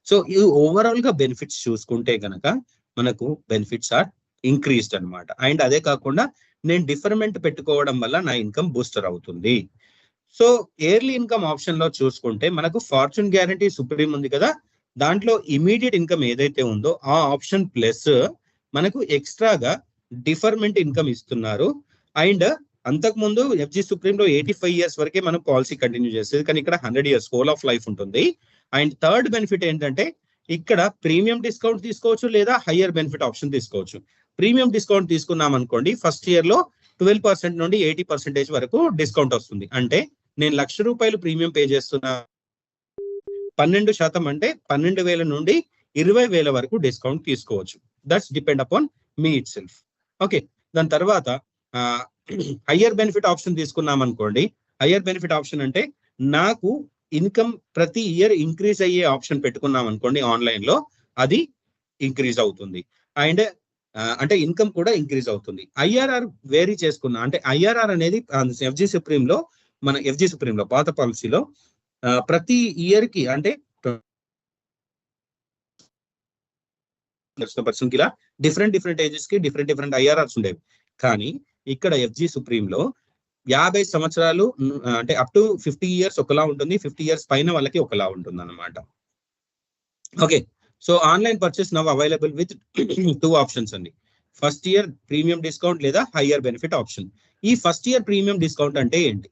సో ఈ ఓవరాల్ గా బెనిఫిట్స్ చూసుకుంటే కనుక మనకు బెనిఫిట్స్ ఆర్ ఇంక్రీజ్డ్ అనమాట. అండ్ అదే కాకుండా నేను డిఫర్మెంట్ పెట్టుకోవడం వల్ల నా ఇన్కమ్ బూస్టర్ అవుతుంది. సో ఎర్లీ ఇన్కమ్ ఆప్షన్ లో చూసుకుంటే మనకు ఫార్చ్యూన్ గ్యారంటీ సుప్రీం ఉంది కదా, దాంట్లో ఇమీడియట్ ఇన్కమ్ ఏదైతే ఉందో ఆ ఆప్షన్ ప్లస్ మనకు ఎక్స్ట్రాగా డిఫర్మెంట్ ఇన్కమ్ ఇస్తున్నారు. అండ్ అంతకుముందు ఎఫ్జి సుప్రీం లో 85 years వరకే మనం పాలసీ కంటిన్యూ చేసేది, కానీ ఇక్కడ 100 years హోల్ ఆఫ్ లైఫ్ ఉంటుంది. అండ్ థర్డ్ బెనిఫిట్ ఏంటంటే ఇక్కడ ప్రీమియం డిస్కౌంట్ తీసుకోవచ్చు లేదా హయ్యర్ బెనిఫిట్ ఆప్షన్ తీసుకోవచ్చు. ప్రీమియం డిస్కౌంట్ తీసుకున్నాం అనుకోండి, ఫస్ట్ ఇయర్ లో 12% నుండి 80% వరకు డిస్కౌంట్ వస్తుంది. అంటే నేను 1,00,000 రూపాయలు ప్రీమియం పే చేస్తున్నా, 12% అంటే 12,000 నుండి 20,000 వరకు డిస్కౌంట్ తీసుకోవచ్చు. That's depend upon me it self. Okay, దాని తర్వాత హయ్యర్ బెనిఫిట్ ఆప్షన్ తీసుకున్నాం అనుకోండి. హయ్యర్ బెనిఫిట్ ఆప్షన్ అంటే నాకు ఇన్కమ్ ప్రతి ఇయర్ ఇంక్రీజ్ అయ్యే ఆప్షన్ పెట్టుకున్నాం అనుకోండి, ఆన్లైన్ లో అది ఇంక్రీజ్ అవుతుంది. అండ్ అంటే ఇన్కమ్ కూడా ఇంక్రీజ్ అవుతుంది. ఐఆర్ఆర్ వేరీ చేసుకున్నా అంటే ఐఆర్ఆర్ అనేది ఎఫ్జి సుప్రీం లో పాత పాలసీలో ప్రతి ఇయర్ కి అంటే పర్సన్ కి ఇలా డిఫరెంట్ ఏజెస్ కి డిఫరెంట్ ఐఆర్ఆర్స్ ఉండేవి. కానీ ఇక్కడ ఎఫ్జి సుప్రీం లో 50 సంవత్సరాలు అంటే అప్ టు 50 years ఒకలా ఉంటుంది, 50 years పైన వాళ్ళకి ఒకలా ఉంటుంది అనమాట. Okay, so online purchase now available with 2 options అండి. ఫస్ట్ ఇయర్ ప్రీమియం డిస్కౌంట్ లేదా హయ్యర్ బెనిఫిట్ ఆప్షన్. ఈ ఫస్ట్ ఇయర్ ప్రీమియం డిస్కౌంట్ అంటే ఏంటి,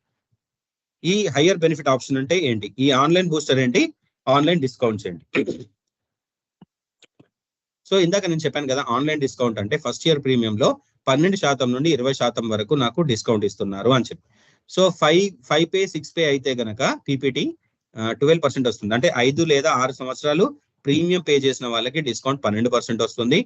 ఈ హయ్యర్ బెనిఫిట్ ఆప్షన్ అంటే ఏంటి, ఈ ఆన్లైన్ బూస్టర్ ఏంటి, ఆన్లైన్ డిస్కౌంట్స్ ఏంటి. సో ఇందాక నేను చెప్పాను కదా, ఆన్లైన్ డిస్కౌంట్ అంటే ఫస్ట్ ఇయర్ ప్రీమియం లో 12% నుండి 20% వరకు నాకు డిస్కౌంట్ ఇస్తున్నారు అని చెప్పి. సో 5 pay 6 pay అయితే గనక పీపీటీ 12% వస్తుంది. అంటే 5 లేదా 6 సంవత్సరాలు ప్రీమియం పే చేసిన వాళ్ళకి డిస్కౌంట్ 12% వస్తుంది.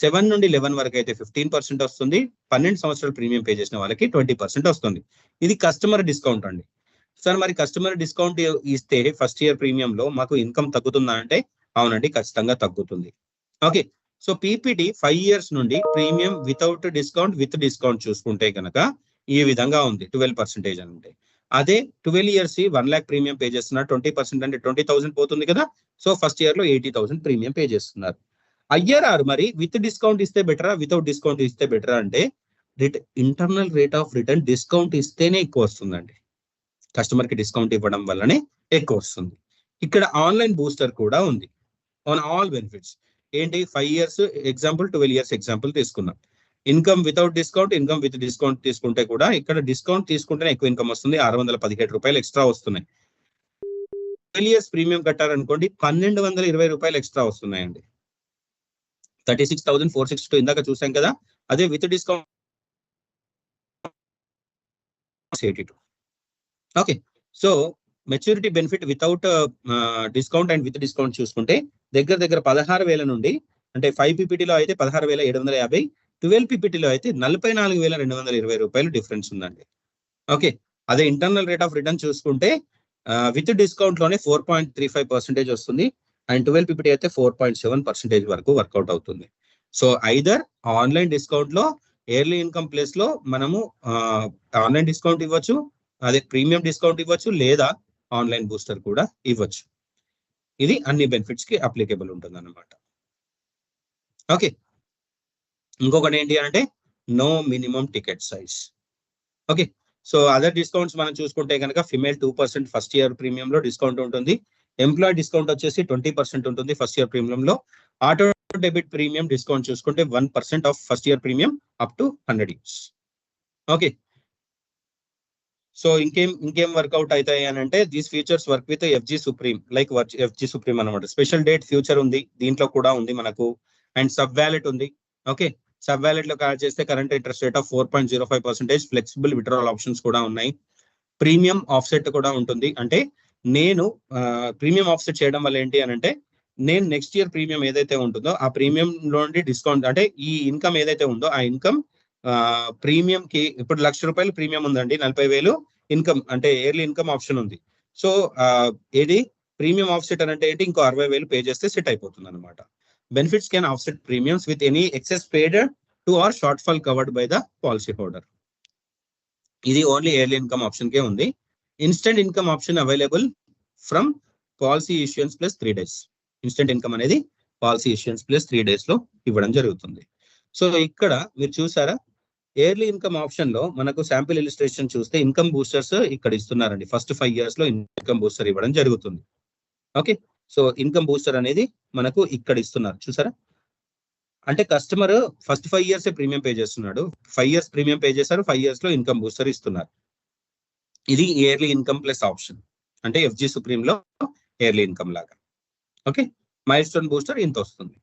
7 నుండి 11 వరకు అయితే 15% వస్తుంది. 12 సంవత్సరాలు ప్రీమియం పే చేసిన వాళ్ళకి 20% వస్తుంది. ఇది కస్టమర్ డిస్కౌంట్ అండి. సార్ మరి కస్టమర్ డిస్కౌంట్ ఇస్తే ఫస్ట్ ఇయర్ ప్రీమియం లో మాకు ఇన్కమ్ తగ్గుతుందా అంటే అవునండి, ఖచ్చితంగా తగ్గుతుంది. ఓకే, సో పీపీటీ 5 years నుండి premium without discount with discount చూసుకుంటే కనుక ఈ విధంగా ఉంది 12% అంటే. అదే 12 years 1 lakh ప్రీమియం పే చేస్తున్నారు, 20% అంటే 20,000 పోతుంది కదా. సో ఫస్ట్ ఇయర్ లో 80,000 ప్రీమియం పే చేస్తున్నారు. ఐఆర్ఆర్ మరి విత్ డిస్కౌంట్ ఇస్తే బెటరా వితౌట్ డిస్కౌంట్ ఇస్తే బెటరా అంటే internal rate of return discount ఇస్తేనే ఎక్కువ వస్తుందండి. కస్టమర్ కి డిస్కౌంట్ ఇవ్వడం వల్లనే ఎక్కువ వస్తుంది. ఇక్కడ ఆన్లైన్ బూస్టర్ కూడా ఉంది ఆన్ ఆల్ బెనిఫిట్స్. ఏంటి 5 years ఎగ్జాంపుల్, 12 years ఎగ్జాంపుల్ తీసుకున్నాం. Income without discount, income with discount తీసుకుంటే కూడా ఇక్కడ డిస్కౌంట్ తీసుకుంటేనే ఎక్కువ ఇన్కమ్ వస్తుంది. 617 రూపాయలు ఎక్స్ట్రా వస్తున్నాయి. 12 years ప్రీమియం కట్టారనుకోండి 1,220 రూపాయలు ఎక్స్ట్రా వస్తున్నాయండి. 36,462 ఇందాక చూసాం కదా. అదే with discount 82. Okay, so maturity benefit without discount and with discount చూసుకుంటే దగ్గర 16,000 నుండి, అంటే 5 పీపీటీలో అయితే 16,750, 12 పీపీటీలో అయితే 44,220 రూపాయలు డిఫరెన్స్ ఉందండి. ఓకే, అదే ఇంటర్నల్ రేట్ ఆఫ్ రిటర్న్ చూసుకుంటే విత్ డిస్కౌంట్ లోనే 4.35% వస్తుంది. అండ్ 12 పీపీటీ అయితే 4.7% వరకు వర్కౌట్ అవుతుంది. సో ఐదర్ ఆన్లైన్ డిస్కౌంట్ లో ఎర్లీ ఇన్కమ్ ప్లేస్ లో మనము ఆన్లైన్ డిస్కౌంట్ ఇవ్వచ్చు, అదే ప్రీమియం డిస్కౌంట్ ఇవ్వచ్చు, లేదా ఆన్లైన్ బూస్టర్ కూడా ఇవ్వచ్చు. ఇది అన్ని బెనిఫిట్స్ కి అప్లికేబుల్ ఉంటుంది అన్నమాట. ఓకే, ఇంకొకటి ఏంటి అంటే no minimum ticket size. Okay, so other discounts మనం చూసుకుంటే కనుక ఫిమేల్ 2% ఫస్ట్ ఇయర్ ప్రీమియం లో డిస్కౌంట్ ఉంటుంది. ఎంప్లాయీ డిస్కౌంట్ వచ్చేసి 20% ఉంటుంది ఫస్ట్ ఇయర్ ప్రీమియం లో. ఆటో డెబిట్ ప్రీమియం డిస్కౌంట్ చూసుకుంటే 1% of first year premium up to 100 years. Okay, so ఇంకేం వర్కౌట్ అవుతాయి అని అంటే these features work with FG supreme, like FG supreme అనమాట. స్పెషల్ డేట్ ఫ్యూచర్ ఉంది దీంట్లో కూడా ఉంది మనకు, అండ్ సబ్ వ్యాలెట్ ఉంది. ఓకే, సబ్ వ్యాలెట్ లో యాడ్ చేస్తే current interest rate of 4.05%, flexible withdrawal options కూడా ఉన్నాయి. ప్రీమియం ఆఫ్సెట్ కూడా ఉంటుంది. అంటే నేను ప్రీమియం ఆఫ్సెట్ చేయడం వల్ల ఏంటి అని అంటే నేను నెక్స్ట్ ఇయర్ ప్రీమియం ఏదైతే ఉంటుందో ఆ ప్రీమియం నుండి డిస్కౌంట్, అంటే ఈ ఇన్కమ్ ఏదైతే ఉందో ఆ ఇన్కమ్ ప్రీమియం కి ఇప్పుడు ₹1,00,000 ప్రీమియం ఉందండి, 40,000 ఇన్కమ్ అంటే ఇయర్లీ ఇన్కమ్ ఆప్షన్ ఉంది. సో ఏది ప్రీమియం ఆఫ్సెట్ అని అంటే ఏంటి, ఇంకో 60,000 పే చేస్తే సెట్ అయిపోతుంది అనమాట. Benefits can offset premiums with any excess paid to or shortfall covered by the policy holder. ఇది ఓన్లీ ఇయర్లీ ఇన్కమ్ ఆప్షన్ కే ఉంది. Instant income option available from policy issuance plus 3 days. Instant income అనేది policy issuance plus 3 days లో ఇవ్వడం జరుగుతుంది. So ఇక్కడ మీరు చూసారా, ఇయర్లీ ఇన్కమ్ ఆప్షన్ లో మనకు శాంపిల్ ఇలిస్ట్రేషన్ చూస్తే ఇన్కమ్ బూస్టర్స్ ఇక్కడ ఇస్తున్నారండి. ఫస్ట్ 5 years లో ఇన్కమ్ బూస్టర్ ఇవ్వడం జరుగుతుంది. ఓకే, సో ఇన్కమ్ బూస్టర్ అనేది మనకు ఇక్కడ ఇస్తున్నారు చూసారా. అంటే customer first 5 years premium pay చేస్తున్నాడు, 5 years ప్రీమియం పే చేశారు, 5 years లో ఇన్కమ్ బూస్టర్ ఇస్తున్నారు. ఇది ఇయర్లీ ఇన్కమ్ ప్లస్ ఆప్షన్, అంటే ఎఫ్జీ సుప్రీం లో ఇయర్లీ ఇన్కమ్ లాగా. ఓకే, మైల్ స్టోన్ బూస్టర్ ఇంత వస్తుంది.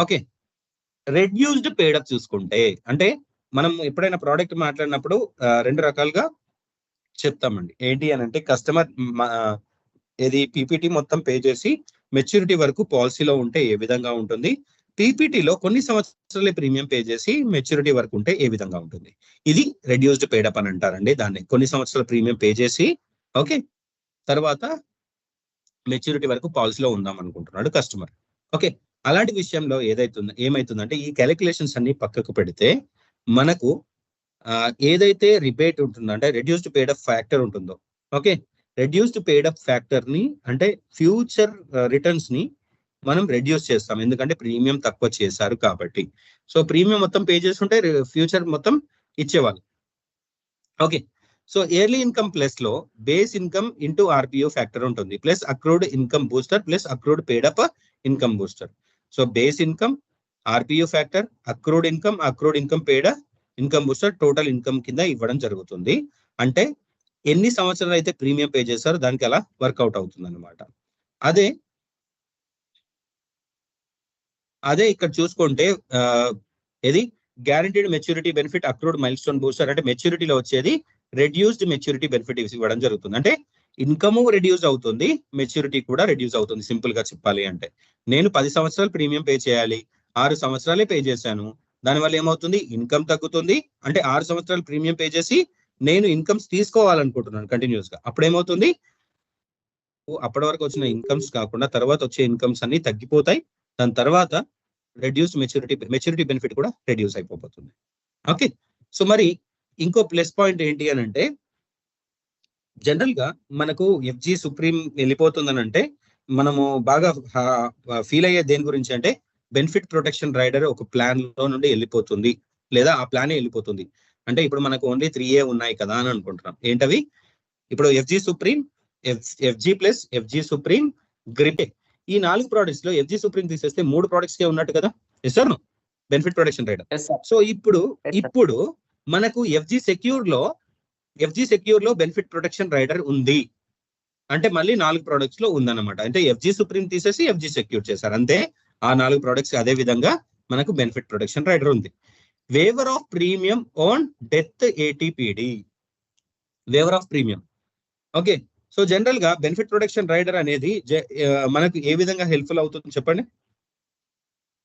ఓకే, రెడ్యూస్డ్ పేడప్ చూసుకుంటే అంటే మనం ఎప్పుడైనా ప్రోడక్ట్ మాట్లాడినప్పుడు 2 రకాలుగా చెప్తామండి. ఏంటి అని అంటే కస్టమర్ ఏది పీపీటీ మొత్తం పే చేసి మెచ్యూరిటీ వరకు పాలసీలో ఉంటే ఏ విధంగా ఉంటుంది, పీపీటీలో కొన్ని సంవత్సరాలే ప్రీమియం పే చేసి మెచ్యూరిటీ వరకు ఉంటే ఏ విధంగా ఉంటుంది. ఇది రెడ్యూస్డ్ పేడప్ అని అంటారండి. దాన్ని కొన్ని సంవత్సరాల ప్రీమియం పే చేసి ఓకే తర్వాత మెచ్యూరిటీ వరకు పాలసీలో ఉందాం అనుకుంటున్నాడు కస్టమర్. ఓకే, అలాంటి విషయంలో ఏమైతుందంటే ఈ క్యాలిక్యులేషన్స్ అన్ని పక్కకు పెడితే మనకు ఏదైతే రిబేట్ ఉంటుందో అంటే రెడ్యూస్డ్ పేడప్ ఫ్యాక్టర్ ఉంటుందో, ఓకే, రెడ్యూస్డ్ పేడప్ ఫ్యాక్టర్ ని అంటే ఫ్యూచర్ రిటర్న్స్ ని మనం రెడ్యూస్ చేస్తాం, ఎందుకంటే ప్రీమియం తక్కువ చేశారు కాబట్టి. సో ప్రీమియం మొత్తం పే చేస్తుంటే ఫ్యూచర్ మొత్తం ఇచ్చేవాళ్ళు. Okay, so yearly income plus లో base income into RPO factor ఉంటుంది, plus accrued income booster plus accrued paid up income booster. So base income, RPO factor, accrued income paid income booster total income కింద ఇవ్వడం జరుగుతుంది. అంటే ఎన్ని సంవత్సరాలు అయితే premium pay చేశారో దానికి అలా వర్కౌట్ అవుతుంది అనమాట. అదే ఇక్కడ చూసుకుంటే ఇది guaranteed maturity benefit accrued mile stone booster అంటే మెచ్యూరిటీలో వచ్చేది రెడ్యూస్డ్ మెచ్యూరిటీ బెనిఫిట్ ఇవ్వడం జరుగుతుంది. అంటే ఇన్కమ్ రెడ్యూస్ అవుతుంది, మెచ్యూరిటీ కూడా రెడ్యూస్ అవుతుంది. సింపుల్ గా చెప్పాలి అంటే నేను 10 సంవత్సరాలు ప్రీమియం పే చేయాలి, 6 సంవత్సరాలే పే చేశాను, దానివల్ల ఏమవుతుంది ఇన్కమ్ తగ్గుతుంది. అంటే 6 సంవత్సరాలు ప్రీమియం పే చేసి నేను ఇన్కమ్స్ తీసుకోవాలనుకుంటున్నాను కంటిన్యూస్ గా, అప్పుడు ఏమవుతుంది అప్పటి వరకు వచ్చిన ఇన్కమ్స్ కాకుండా తర్వాత వచ్చే ఇన్కమ్స్ అన్ని తగ్గిపోతాయి. దాని తర్వాత రెడ్యూస్ మెచ్యూరిటీ బెనిఫిట్ కూడా రెడ్యూస్ అయిపోతుంది. ఓకే, సో మరి ఇంకో ప్లస్ పాయింట్ ఏంటి అని అంటే జనరల్ గా మనకు ఎఫ్జీ సుప్రీం వెళ్ళిపోతుందని అంటే మనము బాగా ఫీల్ అయ్యే దేని గురించి అంటే బెనిఫిట్ ప్రొటెక్షన్ రైడర్ ఒక ప్లాన్ లో నుండి వెళ్ళిపోతుంది లేదా ఆ ప్లానే వెళ్ళిపోతుంది. అంటే ఇప్పుడు మనకు ఓన్లీ 3A ఉన్నాయి కదా అని అనుకుంటున్నాం. ఏంటవి ఇప్పుడు FG supreme, FG plus, FG supreme, grip. ఈ 4 ప్రోడక్ట్స్ లో ఎఫ్జీ సుప్రీం తీసేస్తే 3 products కే ఉన్నట్టు కదా. Yes sir, benefit protection rider. So ఇప్పుడు మనకు ఎఫ్జీ సెక్యూర్ లో బెనిఫిట్ ప్రొటెక్షన్ రైడర్ ఉంది అంటే మళ్ళీ 4 products లో ఉందన్నమాట. అంటే ఎఫ్జీ సుప్రీం తీసేసి ఎఫ్జీ సెక్యూర్ చేశారు అంతే. ఆ 4 products అదే విధంగా మనకు బెనిఫిట్ ప్రొటెక్షన్ రైడర్ ఉంది. Waiver of premium on death ATPD, waiver of premium. Okay, so general గా బెనిఫిట్ ప్రొటెక్షన్ రైడర్ అనేది మనకు ఏ విధంగా హెల్ప్ఫుల్ అవుతుంది చెప్పండి.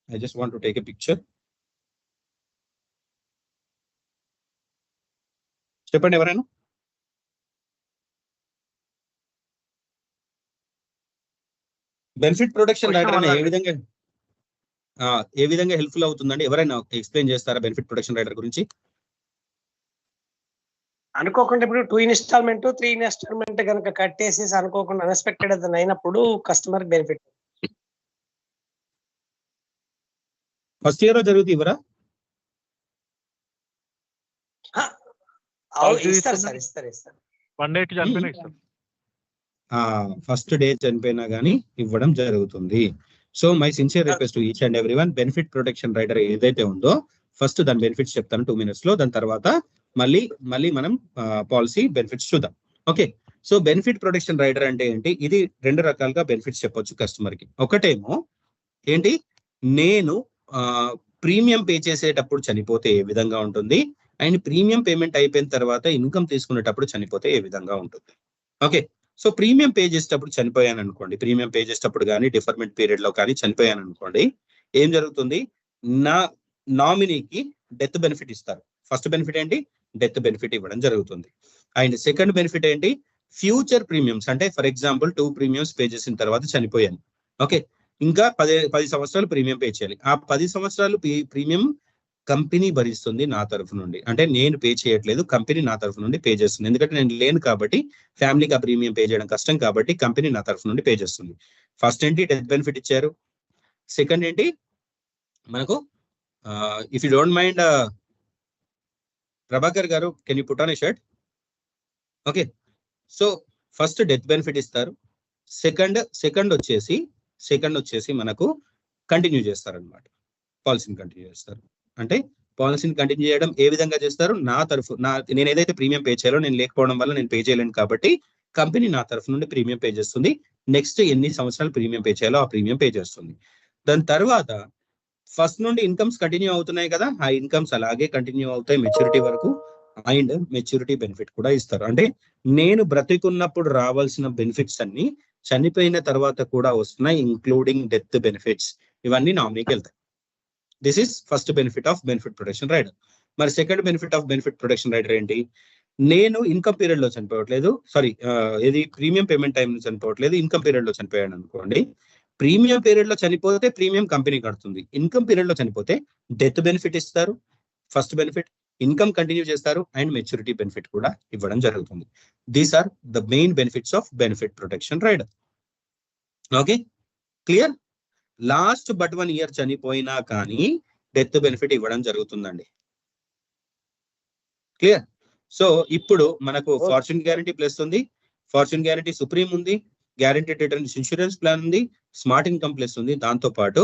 I just want to take a picture. చెప్పండి ఎవరైనా. బెనిఫిట్ ప్రొటెక్షన్ రైడర్ అనేది ఏ విధంగా హెల్ప్ఫుల్ అవుతుందండి, ఎవరైనా ఎక్స్ప్లెయిన్ చేస్తారా బెనిఫిట్ ప్రొటెక్షన్ రైడర్ గురించి? అనుకోకుండా ఇప్పుడు 2 installment 3 installment కనుక కట్టేసేసి అనుకోకుండా అన్ఎక్స్పెక్టెడ్ అది అయినప్పుడు కస్టమర్ బెనిఫిట్ ఫస్ట్ ఇయర్ లో జరుగుతుంది ఇవరా? ఇస్తారు సార్, ఇస్తారు 180 చనిపోయినా ఇస్తారు. ఫస్ట్ డే చనిపోయినా కానీ ఇవ్వడం జరుగుతుంది. So my sincere request to each and every one, benefit protection rider ఏదైతే ఉందో ఫస్ట్ దాని బెనిఫిట్స్ చెప్తాను 2 minutes లో, దాని తర్వాత మళ్ళీ మనం పాలసీ బెనిఫిట్స్ చూద్దాం. Okay, so benefit protection rider అంటే ఏంటి? ఇది 2 రకాలుగా బెనిఫిట్స్ చెప్పొచ్చు కస్టమర్ కి. ఒకటేమో ఏంటి, నేను ప్రీమియం పే చేసేటప్పుడు చనిపోతే ఏ విధంగా ఉంటుంది, అండ్ ప్రీమియం పేమెంట్ అయిపోయిన తర్వాత ఇన్కమ్ తీసుకునేటప్పుడు చనిపోతే ఏ విధంగా ఉంటుంది. ఓకే, సో ప్రీమియం పే చేసేటప్పుడు చనిపోయాను అనుకోండి, ప్రీమియం పే చేసేటప్పుడు కానీ డిఫర్మెంట్ పీరియడ్ లో కానీ చనిపోయాను అనుకోండి, ఏం జరుగుతుంది, నా నామినీకి డెత్ బెనిఫిట్ ఇస్తారు. ఫస్ట్ బెనిఫిట్ ఏంటి, డెత్ బెనిఫిట్ ఇవ్వడం జరుగుతుంది. అండ్ సెకండ్ బెనిఫిట్ ఏంటి, ఫ్యూచర్ ప్రీమియమ్స్, అంటే ఫర్ ఎగ్జాంపుల్ 2 ప్రీమియమ్స్ పే చేసిన తర్వాత చనిపోయాను. ఓకే, ఇంకా 10 సంవత్సరాలు ప్రీమియం పే చేయాలి. ఆ 10 సంవత్సరాలు ప్రీమియం కంపెనీ భరిస్తుంది నా తరఫు నుండి, అంటే నేను పే చేయట్లేదు, కంపెనీ నా తరఫు నుండి పే చేస్తుంది. ఎందుకంటే నేను లేను కాబట్టి ఫ్యామిలీకి ఆ ప్రీమియం పే చేయడం కష్టం కాబట్టి కంపెనీ నా తరఫు నుండి పే చేస్తుంది. ఫస్ట్ ఏంటి, డెత్ బెనిఫిట్ ఇచ్చారు. సెకండ్ ఏంటి మనకు, if you don't mind Prabhakar గారు, can you put on a shirt? Okay, so first death benefit ఇస్తారు. సెకండ్ వచ్చేసి మనకు కంటిన్యూ చేస్తారనమాట, పాలసీని కంటిన్యూ చేస్తారు. అంటే పాలసీని కంటిన్యూ చేయడం ఏ విధంగా చేస్తారు, నేను ఏదైతే ప్రీమియం పే చేయాలో నేను లేకపోవడం వల్ల నేను పే చేయలేను కాబట్టి కంపెనీ నా తరఫు నుండి ప్రీమియం పే చేస్తుంది. నెక్స్ట్ ఎన్ని సంవత్సరాలు ప్రీమియం పే చేయాలో ఆ ప్రీమియం పే చేస్తుంది. దాని తర్వాత ఫస్ట్ నుండి ఇన్కమ్స్ కంటిన్యూ అవుతున్నాయి కదా, ఆ ఇన్కమ్స్ అలాగే కంటిన్యూ అవుతాయి మెచ్యూరిటీ వరకు. అండ్ మెచ్యూరిటీ బెనిఫిట్ కూడా ఇస్తారు. అంటే నేను బ్రతికున్నప్పుడు రావాల్సిన బెనిఫిట్స్ అన్ని చనిపోయిన తర్వాత కూడా వస్తున్నాయి, ఇంక్లూడింగ్ డెత్ బెనిఫిట్స్. ఇవన్నీ నామినీకి వెళ్తాయి. This is first benefit of benefit protection rider. మరి second benefit of benefit protection rider ఏంటి, నేను ఇన్కమ్ పీరియడ్ లో చనిపోవట్లేదు, ఇది ప్రీమియం పేమెంట్ టైం చనిపోవట్లేదు, ఇన్కమ్ పీరియడ్ లో చనిపోయాను అనుకోండి. ప్రీమియం పీరియడ్ లో చనిపోతే ప్రీమియం కంపెనీ కడుతుంది, ఇన్కమ్ పీరియడ్ లో చనిపోతే డెత్ బెనిఫిట్ ఇస్తారు, ఫస్ట్ బెనిఫిట్, ఇన్కమ్ కంటిన్యూ చేస్తారు, అండ్ మెచ్యూరిటీ బెనిఫిట్ కూడా ఇవ్వడం జరుగుతుంది. These are the main benefits of benefit protection rider. Okay, clear? Last but 1 year చనిపోయినా కానీ డెత్ బెనిఫిట్ ఇవ్వడం జరుగుతుందండి. క్లియర్? సో ఇప్పుడు మనకు ఫార్చ్యూన్ గ్యారంటీ ప్లస్ ఉంది, ఫార్చ్యూన్ గ్యారంటీ సుప్రీం ఉంది, గ్యారంటీడ్ రిటర్న్స్ ఇన్సూరెన్స్ ప్లాన్ ఉంది, స్మార్ట్ ఇన్కమ్ ప్లస్ ఉంది, దాంతో పాటు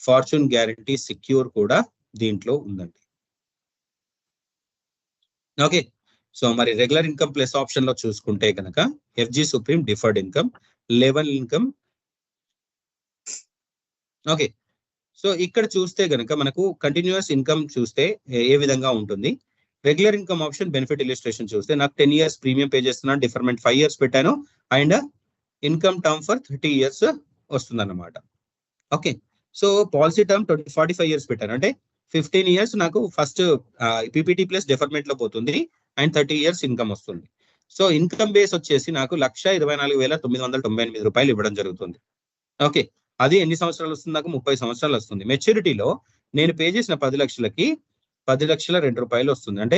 ఫార్చ్యూన్ గ్యారంటీ సెక్యూర్ కూడా దీంట్లో ఉందండి. ఓకే, సో మరి రెగ్యులర్ ఇన్కమ్ ప్లస్ ఆప్షన్ లో చూసుకుంటే కనుక FG supreme deferred income, level income. Okay, so ఇక్కడ చూస్తే కనుక మనకు కంటిన్యూస్ ఇన్కమ్ చూస్తే ఏ విధంగా ఉంటుంది. Regular income option benefit illustration చూస్తే నాకు 10 years ప్రీమియం పే చేస్తున్నాను, డిఫర్మెంట్ 5 years పెట్టాను, and income term for 30 years వస్తుంది అన్నమాట. Okay, so policy term 45 years పెట్టాను, అంటే 15 years నాకు ఫస్ట్ పీపీటీ ప్లస్ డిఫర్మెంట్ లో పోతుంది, అండ్ 30 years ఇన్కమ్ వస్తుంది. సో ఇన్కమ్ బేస్ వచ్చేసి నాకు 1,24,998 రూపాయలు ఇవ్వడం జరుగుతుంది. ఓకే, అది ఎన్ని సంవత్సరాలు వస్తుంది, నాకు 30 సంవత్సరాలు వస్తుంది. మెచ్యూరిటీలో నేను పే చేసిన 10 లక్షలకి 10,02 రూపాయలు వస్తుంది. అంటే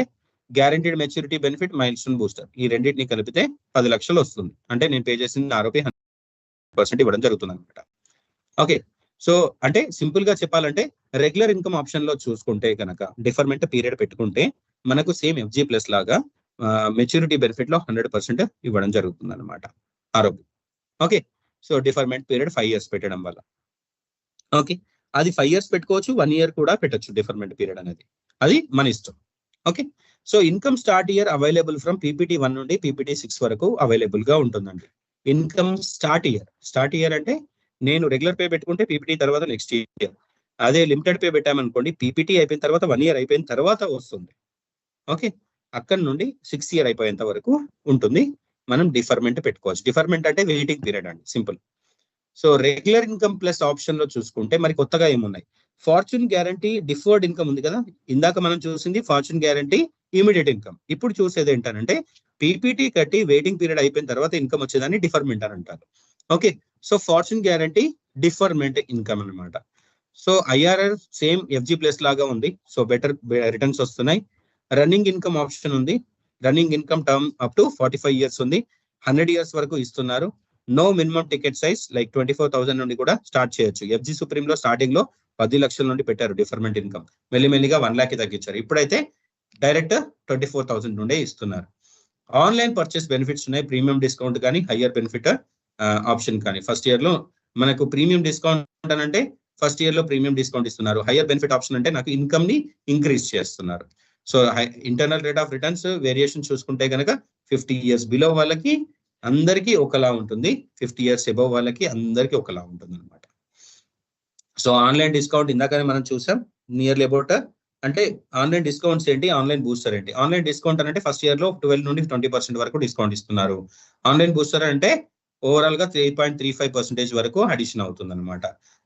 guaranteed maturity benefit, mile stone booster, ఈ రెండింటిని కలిపితే 10 లక్షలు వస్తుంది. అంటే నేను పే చేసిన ఆరోపి 100% ఇవ్వడం జరుగుతుంది అనమాట. ఓకే, సో అంటే సింపుల్ గా చెప్పాలంటే రెగ్యులర్ ఇన్కమ్ ఆప్షన్ లో చూసుకుంటే కనుక డిఫర్మెంట్ పీరియడ్ పెట్టుకుంటే మనకు సేమ్ ఎఫ్జీ ప్లస్ లాగా మెచ్యూరిటీ బెనిఫిట్ లో 100% ఇవ్వడం జరుగుతుంది అనమాట ROP. Okay, so deferment period 5 years పెట్టడం వల్ల. ఓకే, అది 5 years పెట్టుకోవచ్చు, 1 year కూడా పెట్టచ్చు డిఫర్మెంట్ పీరియడ్ అనేది, అది మన ఇష్టం. Okay, so income start year available from PPT 1 నుండి పీపీటీ 6 వరకు అవైలబుల్ గా ఉంటుందండి. ఇన్కమ్ స్టార్ట్ ఇయర్ అంటే నేను రెగ్యులర్ పే పెట్టుకుంటే పీపీటీ తర్వాత నెక్స్ట్ ఇయర్, అదే లిమిటెడ్ పే పెట్టామనుకోండి పీపీటీ అయిపోయిన తర్వాత 1 year అయిపోయిన తర్వాత వస్తుంది. ఓకే, అక్కడ నుండి 6 year అయిపోయేంత వరకు ఉంటుంది. మనం డిఫర్మెంట్ పెట్టుకోవచ్చు. డిఫర్మెంట్ అంటే వెయిటింగ్ పీరియడ్ అండి, simple. So regular income plus option లో చూసుకుంటే మరి కొత్తగా ఏమున్నాయి, ఫార్చ్యూన్ గ్యారంటీ డిఫర్డ్ ఇన్కమ్ ఉంది కదా, ఇందాక మనం చూసింది ఫార్చ్యూన్ గ్యారంటీ ఇమీడియట్ ఇన్కమ్. ఇప్పుడు చూసేది ఏంటంటే పీపీటీ కట్టి వెయిటింగ్ పీరియడ్ అయిపోయిన తర్వాత ఇన్కమ్ వచ్చేదాన్ని డిఫర్మెంట్ అని అంటారు. Okay, so fortune guarantee deferment income అన్నమాట. So IRR same FG plus లాగా ఉంది, సో బెటర్ రిటర్న్స్ వస్తున్నాయి. రన్నింగ్ ఇన్కమ్ ఆప్షన్ ఉంది, running income term up to 45 years ఉంది, 100 years వరకు ఇస్తున్నారు. No minimum ticket size, like 24,000 నుండి కూడా స్టార్ట్ చేయొచ్చు. ఎఫ్జీ సుప్రీం లో స్టార్టింగ్ లో 10 లక్షల నుండి పెట్టారు డిఫర్మెంట్ ఇన్కమ్, మెల్లిమెల్లిగా 1 lakh తగ్గించారు. ఇప్పుడైతే డైరెక్ట్ 24,000 నుండే ఇస్తున్నారు. ఆన్లైన్ పర్చేస్ బెనిఫిట్స్ ఉన్నాయి, ప్రీమియం డిస్కౌంట్ కానీ హయ్యర్ బెనిఫిట్ ఆప్షన్ కానీ. ఫస్ట్ ఇయర్ లో మనకు ప్రీమియం డిస్కౌంట్ అంటే ఫస్ట్ ఇయర్ లో ప్రీమియం డిస్కౌంట్ ఇస్తున్నారు. హయ్యర్ బెనిఫిట్ ఆప్షన్ అంటే నాకు ఇన్కమ్ ని ఇంక్రీజ్ చేస్తున్నారు. So internal rate of returns variation చూసుకుంటే కనుక 50 years బిలో వాళ్ళకి అందరికీ ఒకలా ఉంటుంది, 50 years అబవ్ వాళ్ళకి అందరికీ ఒకలా ఉంటుంది అనమాట. సో ఆన్లైన్ డిస్కౌంట్ ఇందాకనే మనం చూసాం, నియర్లీ అబౌట్ అంటే ఆన్లైన్ డిస్కౌంట్స్ ఏంటి, ఆన్లైన్ బూస్టర్ ఏంటి. ఆన్లైన్ డిస్కౌంట్ అంటే ఫస్ట్ ఇయర్ లో 12 నుండి 20% వరకు డిస్కౌంట్ ఇస్తున్నారు. ఆన్లైన్ బూస్టర్ అంటే ఓవరాల్ గా 3.35% వరకు అడిషన్ అవుతుంది అనమాట.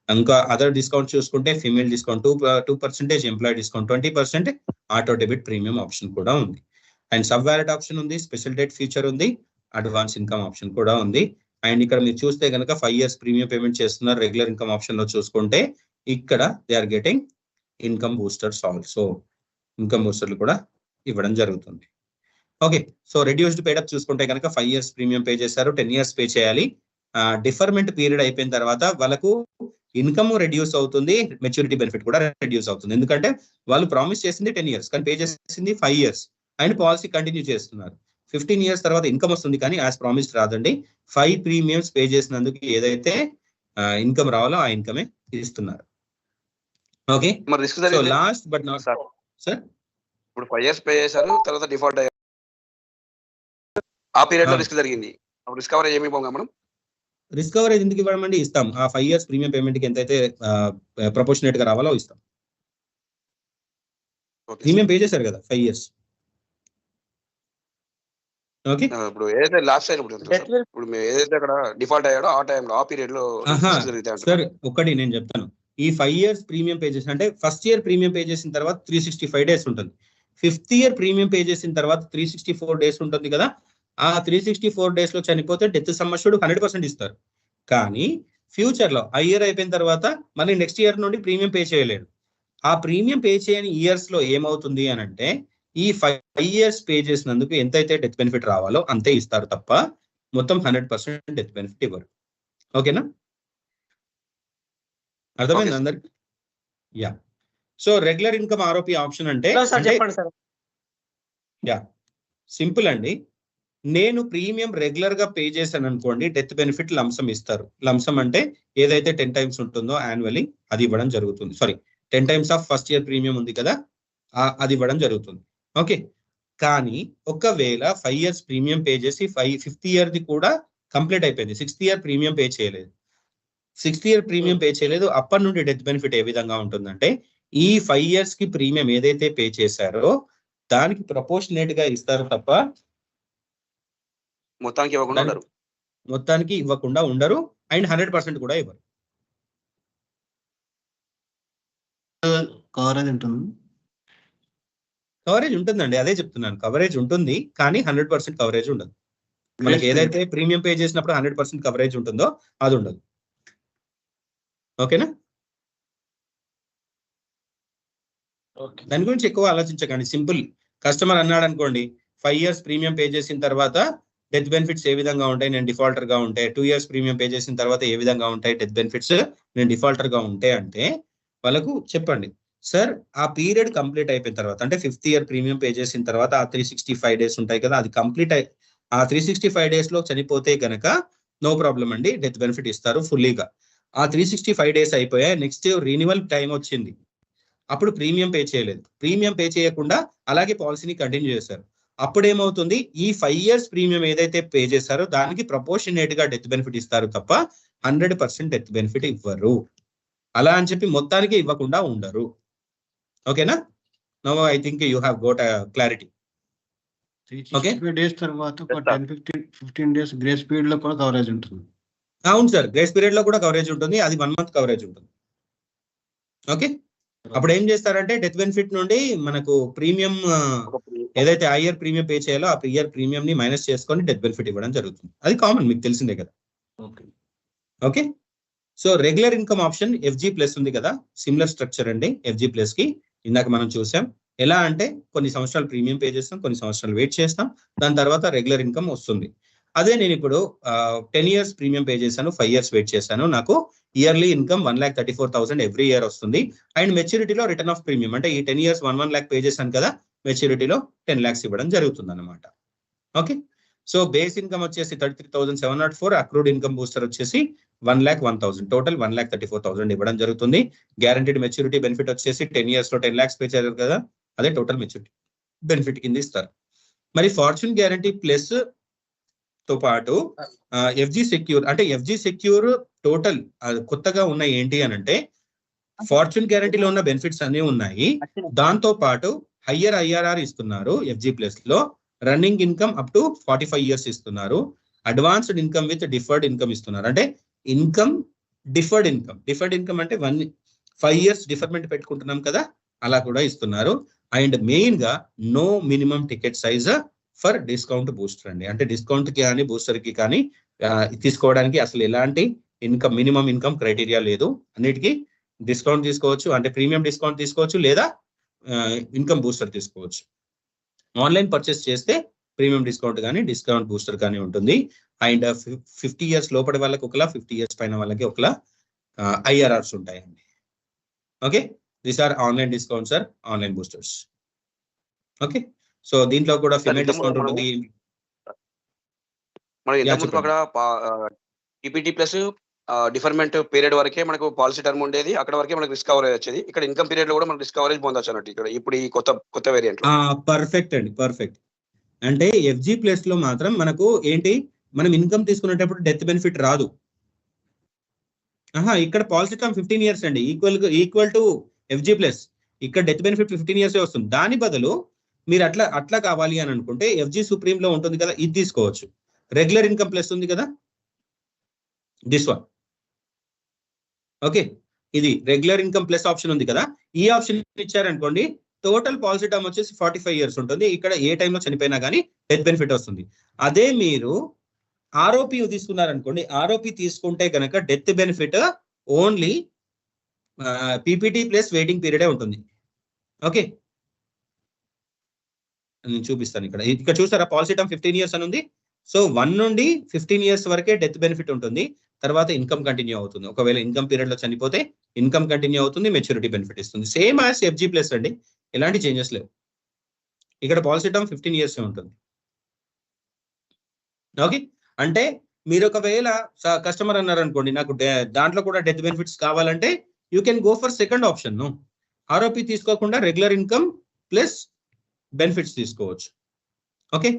ఇంకా అదర్ డిస్కౌంట్ చూసుకుంటే female discount 2%, employee discount 20%, auto debit premium option కూడా ఉంది. అండ్ సబ్ వ్యాలెట్ ఆప్షన్ ఉంది, స్పెషల్ డేట్ ఫీచర్ ఉంది, అడ్వాన్స్ ఇన్కమ్ ఆప్షన్ కూడా ఉంది. అండ్ ఇక్కడ మీరు చూస్తే కనుక 5 years ప్రీమియం పేమెంట్ చేస్తున్నారు. రెగ్యులర్ ఇన్కమ్ ఆప్షన్ లో చూసుకుంటే ఇక్కడ they are getting income boosters also, income బూస్టర్లు కూడా ఇవ్వడం జరుగుతుంది. ఓకే, సో రెడ్యూస్డ్ పేడప్ చూసుకుంటే కనుక 5 years ప్రీమియం పే చేశారు, 10 years పే చేయాలి. డిఫర్మెంట్ పీరియడ్ అయిపోయిన తర్వాత వాళ్ళకు ఇన్కమ్ రెడ్యూస్ అవుతుంది, మెచ్యూరిటీ బెనిఫిట్ కూడా రెడ్యూస్ అవుతుంది. ఎందుకంటే వాళ్ళు ప్రామిస్ చేసింది 10 years కానీ పే చేసింది 5 years అండ్ పాలసీ కంటిన్యూ చేస్తున్నారు. 15 years తర్వాత ఇన్కమ్ వస్తుంది కానీ యాజ్ ప్రామిస్డ్ రాదండి. 5 ప్రీమియమ్స్ పే చేసినందుకు ఏదైతే ఇన్కమ్ రావాలో ఆ ఇన్కమే ఇస్తున్నారు. Okay, so last but not sir, ఇప్పుడు 5 years పే చేశారు, తర్వాత డిఫాల్ట్ అయ్యారు, ఆ పీరియడ్ లో రిస్క్ జరిగింది, అప్పుడు రిస్క్ కవరేజ్ ఏమి ఇవ్వం మనం? రిస్క్ కవరేజ్ ఎందుకు ఇవ్వడమండి, ఇస్తాం. ఆ 5 years ప్రీమియం పేమెంట్ కి ఎంతైతే ప్రపోర్షనేట్ గా రావాలో ఇస్తాం. ప్రీమియం పే చేశారు కదా 5 years. ఓకే, ఇప్పుడు ఏదైతే లాస్ట్ టైం ఇప్పుడు ఏదైతే అక్కడ డిఫాల్ట్ అయ్యాడో ఆ టైంలో ఆ పీరియడ్ లో సార్ ఒకటి నేను చెప్తాను. ఈ 5 years ప్రీమియం పే చేసిన అంటే ఫస్ట్ ఇయర్ ప్రీమియం పే చేసిన తర్వాత 365 days ఉంటుంది. 5th year ప్రీమియం పే చేసిన తర్వాత 364 days ఉంటుంది కదా. ఆ 364 days లో చనిపోతే డెత్ సమ్మష్యూర్డ్ 100% ఇస్తారు. కానీ ఫ్యూచర్ లో ఆ ఇయర్ అయిపోయిన తర్వాత మళ్ళీ నెక్స్ట్ ఇయర్ నుండి ప్రీమియం పే చేయలేడు. ఆ ప్రీమియం పే చేయని ఇయర్స్ లో ఏమవుతుంది అని అంటే ఈ 5 years పే చేసినందుకు ఎంతైతే డెత్ బెనిఫిట్ రావాలో అంతే ఇస్తారు తప్ప మొత్తం 100% డెత్ బెనిఫిట్ ఇవ్వరు. ఓకేనా, అర్థమైంది అందరికి? Yeah, so regular income ROP option అంటే యా సింపుల్ అండి. నేను ప్రీమియం రెగ్యులర్ గా పే చేశాను అనుకోండి, డెత్ బెనిఫిట్ లంసమ్ ఇస్తారు. లంసమ్ అంటే ఏదైతే 10 times ఉంటుందో యాన్యువల్లీ అది ఇవ్వడం జరుగుతుంది. Sorry, 10 times of first year premium ఉంది కదా, అది ఇవ్వడం జరుగుతుంది. ఓకే, కానీ ఒకవేళ 5 years ప్రీమియం పే చేసి 5th year ది కూడా కంప్లీట్ అయిపోయింది, 6th year ప్రీమియం పే చేయలేదు, 6th year ప్రీమియం పే చేయలేదు, అప్పటి నుండి డెత్ బెనిఫిట్ ఏ విధంగా ఉంటుందంటే ఈ 5 years కి ప్రీమియం ఏదైతే పే చేశారో దానికి ప్రపోర్షనేట్ గా ఇస్తారు తప్ప మొత్తానికి ఇవ్వకుండా ఉండరు అండ్ 100% కూడా ఇవ్వరు. కవరేజ్ ఉంటుందండి, అదే చెప్తున్నాను, కవరేజ్ ఉంటుంది కానీ 100% కవరేజ్ ఉండదు. మనకి ఏదైతే ప్రీమియం పే చేసినప్పుడు 100% కవరేజ్ ఉంటుందో అది ఉండదు. ఓకేనా, దాని గురించి ఎక్కువ ఆలోచించకండి. సింపుల్, కస్టమర్ అన్నాడు అనుకోండి 5 years ప్రీమియం పే చేసిన తర్వాత డెత్ బెనిఫిట్స్ ఏ విధంగా ఉంటాయి, నేను డిఫాల్టర్ గా ఉంటే, 2 years ప్రీమియం పే చేసిన తర్వాత ఏ విధంగా ఉంటాయి డెత్ బెనిఫిట్స్, నేను డిఫాల్టర్ గా ఉంటే అంటే వాళ్ళకు చెప్పండి. సార్ ఆ పీరియడ్ కంప్లీట్ అయిపోయిన తర్వాత అంటే 5th year ప్రీమియం పే చేసిన తర్వాత ఆ 365 days ఉంటాయి కదా, అది కంప్లీట్ ఆ 365 days లో చనిపోతే గనక నో ప్రాబ్లం అండి, డెత్ బెనిఫిట్ ఇస్తారు ఫుల్లీగా. ఆ 365 days అయిపోయాయి, నెక్స్ట్ రినివల్ టైం వచ్చింది, అప్పుడు ప్రీమియం పే చేయలేదు, ప్రీమియం పే చేయకుండా అలాగే పాలసీని కంటిన్యూ చేశారు. అప్పుడు ఏమవుతుంది, ఈ 5 years ప్రీమియం ఏదైతే పే చేశారో దానికి ప్రపోర్షనేట్ గా డెత్ బెనిఫిట్ ఇస్తారు తప్ప 100% డెత్ బెనిఫిట్ ఇవ్వరు. అలా అని చెప్పి మొత్తానికి ఇవ్వకుండా ఉండరు. ఓకేనా, now I think you have goat clarity. 365 days తర్వాత 10-15 days గ్రేస్ పీరియడ్ లో కూడా కవరేజ్ ఉంటుంది. అవును సార్, గ్రేస్ పీరియడ్ లో కూడా కవరేజ్ ఉంటుంది, అది 1 month కవరేజ్ ఉంటుంది. ఓకే, అప్పుడు ఏం చేస్తారంటే డెత్ బెనిఫిట్ నుండి మనకు ప్రీమియం ఏదైతే ఆ ఇయర్ ప్రీమియం పే చేయాలో ఆ ఇయర్ ప్రీమియం ని మైనస్ చేసుకొని డెత్ బెనిఫిట్ ఇవ్వడం జరుగుతుంది. అది కామన్, మీకు తెలిసిందే కదా. Okay, so regular income option FG+ ఉంది కదా, సిమిలర్ స్ట్రక్చర్ అండి FG+ కి. ఇందాక మనం చూసాం ఎలా అంటే కొన్ని సంవత్సరాలు ప్రీమియం పే చేస్తాం, కొన్ని సంవత్సరాలు వెయిట్ చేస్తాం, దాని తర్వాత రెగ్యులర్ ఇన్కమ్ వస్తుంది. అదే నేను ఇప్పుడు 10 years ప్రీమియం పే చేశాను, 5 years వెయిట్ చేశాను, నాకు ఇయర్లీ ఇన్కమ్ 1,34,000 ఎవ్రీ ఇయర్ వస్తుంది. అండ్ మెచ్యూరిటీలో రిటర్న్ ఆఫ్ ప్రీమియం అంటే ఈ 10 years 1 lakh పే చేశాను కదా, మెచ్యూరిటీలో 10 lakhs ఇవ్వడం జరుగుతుంది అనమాట. ఓకే, సో బేస్ ఇన్కమ్ వచ్చేసి 33,704, అక్రూడ్ ఇన్కమ్ బూస్టర్ వచ్చేసి 1,01,000, టోటల్ 1,34,000 ఇవ్వడం జరుగుతుంది. గ్యారంటీడ్ మెచ్యూరిటీ బెనిఫిట్ వచ్చేసి 10 years లో 10 lakhs పే చేయాలి కదా, అదే టోటల్ మెచ్యూరిటీ బెనిఫిట్ కింద ఇస్తారు. మరి ఫార్చ్యూన్ గ్యారంటీ ప్లస్ తో పాటు ఎఫ్జి సెక్యూర్, అంటే ఎఫ్జి సెక్యూర్ టోటల్ కొత్తగా ఉన్నాయి ఏంటి అని అంటే ఫార్చ్యూన్ గ్యారంటీలో ఉన్న బెనిఫిట్స్ అన్ని ఉన్నాయి. దాంతో పాటు హయ్యర్ ఐఆర్ఆర్ ఇస్తున్నారు ఎఫ్జి ప్లస్ లో, running income up to 45 years ఇస్తున్నారు, advanced income with deferred income ఇస్తున్నారు. అంటే ఇన్కమ్ డిఫర్డ్ ఇన్కమ్ అంటే 5 years డిఫర్మెంట్ పెట్టుకుంటున్నాం కదా, అలా కూడా ఇస్తున్నారు. అండ్ మెయిన్ గా no minimum ticket size for discount booster అండి. అంటే డిస్కౌంట్ కి కానీ బూస్టర్ కి కానీ తీసుకోవడానికి అసలు ఎలాంటి మినిమం ఇన్కమ్ క్రైటీరియా లేదు. అన్నిటికీ డిస్కౌంట్ తీసుకోవచ్చు, అంటే ప్రీమియం డిస్కౌంట్ తీసుకోవచ్చు లేదా ఇన్కమ్ బూస్టర్ తీసుకోవచ్చు. ఆన్లైన్ పర్చేస్ చేస్తే ప్రీమియం డిస్కౌంట్ కానీ డిస్కౌంట్ బూస్టర్ కానీ ఉంటుంది. అండ్ 50 years లోపటి వాళ్ళకి ఒకలా, 50 years పైన వాళ్ళకి ఒకలా ఐఆర్ఆర్స్ ఉంటాయండి. Okay, these are online discounts are online boosters. Okay, so దీంట్లో కూడా ఫిమేల్ డిస్కౌంట్ ఉంటుంది. అక్కడ ఈపీటీ ప్లస్ డిఫర్మెంట్ పీరియడ్ వరకే మనకు పాలసీ టర్మ్ ఉండేది, అక్కడ వరకే మనకు రిస్క్ కవరేజ్ వచ్చేది. ఇక్కడ ఇన్కమ్ పీరియడ్ లో కూడా మనకు రిస్క్ కవరేజ్ పొందొచ్చు అన్నట్టు ఇక్కడ ఇప్పుడు ఈ కొత్త వేరియంట్. పర్ఫెక్ట్ అండి, పర్ఫెక్ట్. అంటే ఎఫ్జి ప్లస్ లో మాత్రం మనకు ఏంటి, మనం ఇన్కమ్ తీసుకునేటప్పుడు డెత్ బెనిఫిట్ రాదు. ఇక్కడ పాలసీ టర్మ్ 15 years అండి, ఈక్వల్ టు ఎఫ్జి ప్లస్. ఇక్కడ డెత్ బెనిఫిట్ 15 years వస్తుంది. దాని బదులు మీరు అట్లా కావాలి అని అనుకుంటే ఎఫ్జి సుప్రీం లో ఉంటుంది కదా, ఇది తీసుకోవచ్చు. రెగ్యులర్ ఇన్కమ్ ప్లస్ ఉంది కదా, దిస్ వన్. ఓకే, ఇది రెగ్యులర్ ఇన్కమ్ ప్లస్ ఆప్షన్ ఉంది కదా, ఈ ఆప్షన్ ఇచ్చారనుకోండి టోటల్ పాలసీ టర్మ్ వచ్చేసి 45 years ఉంటుంది. ఇక్కడ ఏ టైంలో చనిపోయినా కానీ డెత్ బెనిఫిట్ వస్తుంది. అదే మీరు ఆర్ఓపి తీసుకున్నారనుకోండి, ఆర్ఓపి తీసుకుంటే కనుక death benefit only PPT plus waiting పీరియడే ఉంటుంది. ఓకే, నేను చూపిస్తాను. ఇక్కడ చూసారా పాలసీ టర్మ్ 15 years అని ఉంది. సో 1 నుండి 15 years వరకే డెత్ బెనిఫిట్ ఉంటుంది, తర్వాత ఇన్కమ్ కంటిన్యూ అవుతుంది. ఒకవేళ ఇన్కమ్ పీరియడ్ లో చనిపోతే ఇన్కమ్ కంటిన్యూ అవుతుంది, మెచ్యూరిటీ బెనిఫిట్ ఇస్తుంది. సేమ్ యాజ్ ఎఫ్జి ప్లస్ అండి, ఎలాంటి చేంజెస్ లేవు. ఇక్కడ పాలసీ టర్మ్ 15 years ఉంటుంది. ఓకే, అంటే మీరు ఒకవేళ కస్టమర్ అన్నారు అనుకోండి, నాకు దాంట్లో కూడా డెత్ బెనిఫిట్స్ కావాలంటే you can go for second option. ROP తీసుకోకుండా రెగ్యులర్ ఇన్కమ్ ప్లస్ బెనిఫిట్స్ తీసుకోవచ్చు. ఓకే,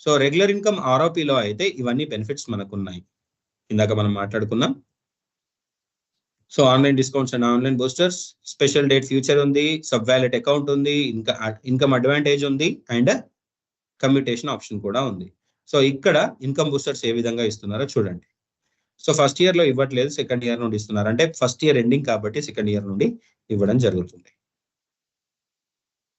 సో రెగ్యులర్ ఇన్కమ్ ఆర్ఓపిలో అయితే ఇవన్నీ బెనిఫిట్స్ మనకు ఉన్నాయి, ఇందాక మనం మాట్లాడుకున్నాం. So online discounts and online boosters, special date feature ఉంది, సబ్ వ్యాలెట్ అకౌంట్ ఉంది, ఇన్కమ్ అడ్వాంటేజ్ ఉంది, అండ్ కమ్యూటేషన్ ఆప్షన్ కూడా ఉంది. సో ఇక్కడ ఇన్కమ్ బూస్టర్స్ ఏ విధంగా ఇస్తున్నారో చూడండి. సో ఫస్ట్ ఇయర్ లో ఇవ్వట్లేదు, సెకండ్ ఇయర్ నుండి ఇస్తున్నారు. అంటే ఫస్ట్ ఇయర్ ఎండింగ్ కాబట్టి సెకండ్ ఇయర్ నుండి ఇవ్వడం జరుగుతుంది.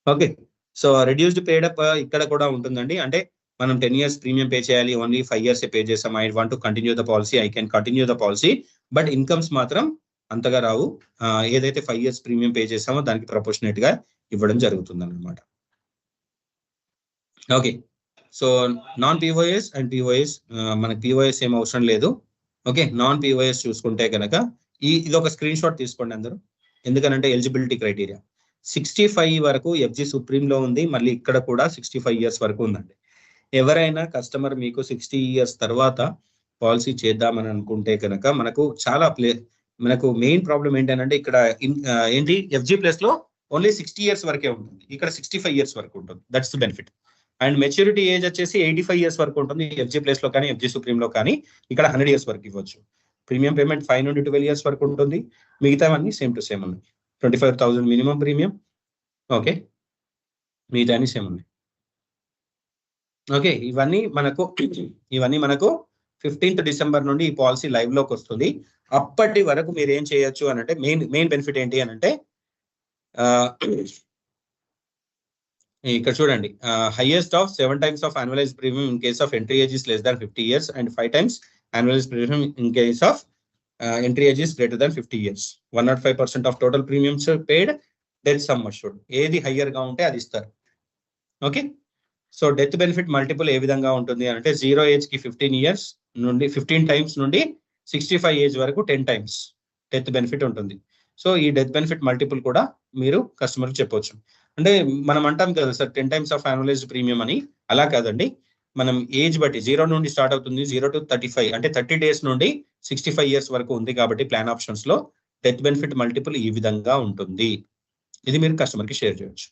ఓకే, సో రెడ్యూస్డ్ పేడ్ అప్ ఇక్కడ కూడా ఉంటుందండి. అంటే మనం 10 years ప్రీమియం పే చేయాలి, ఓన్లీ 5 years పే చేసాం. I want to continue the policy, I can continue the policy, but incomes మాత్రం అంతగా రావు. ఏదైతే 5 years ప్రీమియం పే చేసామో దానికి ప్రపోర్షనేట్ గా ఇవ్వడం జరుగుతుంది అన్నమాట. Okay, so non POS and POS, మనకి పిఓఎస్ ఏం అవసరం లేదు. ఓకే, నాన్ పిఓఎస్ చూసుకుంటే కనుక ఇది ఒక స్క్రీన్ షాట్ తీసుకోండి అందరూ. ఎందుకనంటే ఎలిజిబిలిటీ క్రైటీరియా 65 వరకు ఎఫ్జి సుప్రీం లో ఉంది, మళ్ళీ ఇక్కడ కూడా 65 years వరకు ఉందండి. ఎవరైనా కస్టమర్ మీకు 60 years తర్వాత పాలసీ చేద్దామని అనుకుంటే కనుక మనకు మెయిన్ ప్రాబ్లం ఏంటంటే ఇక్కడ ఏంటి ఎఫ్జి ప్లస్ లో ఓన్లీ 60 years వరకే ఉంటుంది, ఇక్కడ 65 years వరకు ఉంటుంది. That's the benefit. And maturity age వచ్చేసి 85 years వరకు ఉంటుంది ఎఫ్జి ప్లస్ లో కానీ ఎఫ్జి సుప్రీం లో కానీ. ఇక్కడ 100 years వరకు ఇవ్వచ్చు. ప్రీమియం పేమెంట్ 5 నుండి 12 years వరకు ఉంటుంది. మిగతావన్నీ సేమ్ టు సేమ్ ఉన్నాయి. 25,000 మినిమం ప్రీమియం. ఓకే, మిగతాన్ని సేమ్ ఉన్నాయి. ఓకే, ఇవన్నీ మనకు 15th December నుండి ఈ పాలసీ లైవ్ లోకి వస్తుంది. అప్పటి వరకు మీరు ఏం చేయొచ్చు అని అంటే మెయిన్ బెనిఫిట్ ఏంటి అని అంటే ఇక్కడ చూడండి, highest of 7 times of annualise premium in case of entry age is less than 50 years and 5 times annualise premium in case of entry age is greater than 50 years. 105% of total premiums paid, death sum assured. ఏది higher గా ఉంటే అది ఇస్తారు. Okay, so death benefit multiple ఏ విధంగా ఉంటుంది అంటే 0 age కి 15 times నుండి 65 age వరకు 10 times డెత్ బెనిఫిట్ ఉంటుంది. సో ఈ డెత్ బెనిఫిట్ మల్టిపుల్ కూడా మీరు కస్టమర్ చెప్పొచ్చు. అంటే మనం అంటాం కదా sir 10 times of annualised premium అని, అలా కాదండి. మనం ఏజ్ బట్టి 0 నుండి స్టార్ట్ అవుతుంది, 0 to 35 అంటే 30 days నుండి 65 years వరకు ఉంది కాబట్టి ప్లాన్ ఆప్షన్స్ లో డెత్ బెనిఫిట్ మల్టిపుల్ ఈ విధంగా ఉంటుంది. ఇది మీరు కస్టమర్ కి షేర్ చేయొచ్చు.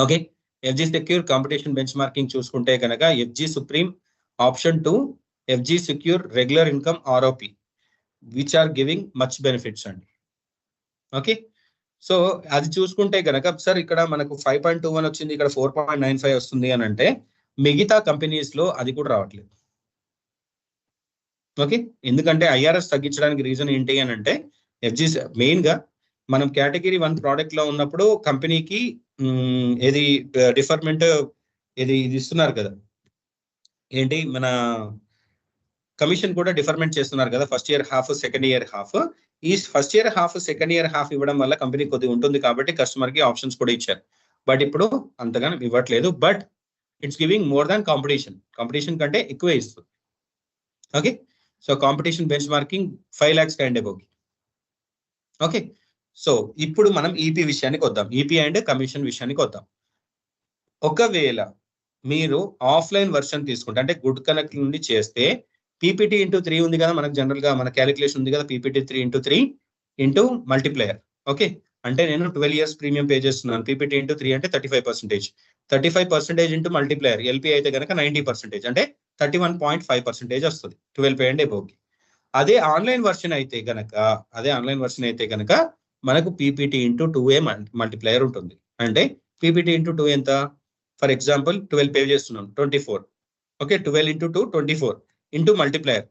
Okay, FG secure competition benchmarking చూసుకుంటే కనుక FG supreme option 2, FG secure regular income ROP which are giving much benefits అండి. ఓకే, సో అది చూసుకుంటే కనుక సార్ ఇక్కడ మనకు 5.21 వచ్చింది, ఇక్కడ 4.95 వస్తుంది అని అంటే మిగతా కంపెనీస్ లో అది కూడా రావట్లేదు. ఓకే, ఎందుకంటే ఐఆర్ఎస్ తగ్గించడానికి రీజన్ ఏంటి అని అంటే ఎఫ్జీ మెయిన్ గా మనం కేటగిరీ 1 ప్రోడక్ట్ లో ఉన్నప్పుడు కంపెనీకి ఏది డిఫర్మెంట్ ఇది ఇస్తున్నారు కదా, ఏంటి మన కమిషన్ కూడా డిఫర్మెంట్ చేస్తున్నారు కదా, first year half second year half. ఈ first year half second year half ఇవ్వడం వల్ల కంపెనీ కొద్దిగా ఉంటుంది కాబట్టి కస్టమర్ కి ఆప్షన్స్ కూడా ఇచ్చారు. బట్ ఇప్పుడు అంతగానో ఇవ్వట్లేదు, but it's giving more than competition కంటే ఎక్కువే ఇస్తుంది. Okay, so competition bench marking 5 lakhs and above. Okay, so ఇప్పుడు మనం ఈపీ విషయానికి వద్దాం, ఈపీ అండ్ కమిషన్ విషయానికి వద్దాం. ఒకవేళ మీరు ఆఫ్లైన్ వర్షన్ తీసుకుంటే అంటే గుడ్ కనెక్ట్ నుండి చేస్తే పీపీటీ ఇంటూ 3 ఉంది కదా, మనకు జనరల్ గా మన క్యాలిక్యులేషన్ ఉంది కదా, పీపీటీ 3 ఇంటూ మల్టిప్లయర్. ఓకే, అంటే నేను 12 years ప్రీమియం పే చేస్తున్నాను, పీపీటీ ఇంటూ 3 అంటే 35%, 35% ఇంటూ మల్టిప్లయర్ ఎల్పీ అయితే కనుక 90% అంటే 31.5% వస్తుంది 12 pay and above. అదే ఆన్లైన్ వర్షన్ అయితే కనుక మనకు పీపీటీ ఇంటూ 2A మల్టిప్లయర్ ఉంటుంది. అంటే పీపీటీ ఇంటూ 2 ఎంత, ఫర్ ఎగ్జాంపుల్ 12 పే చేస్తున్నాం 24. Okay, 12 into 2 24 into multiplier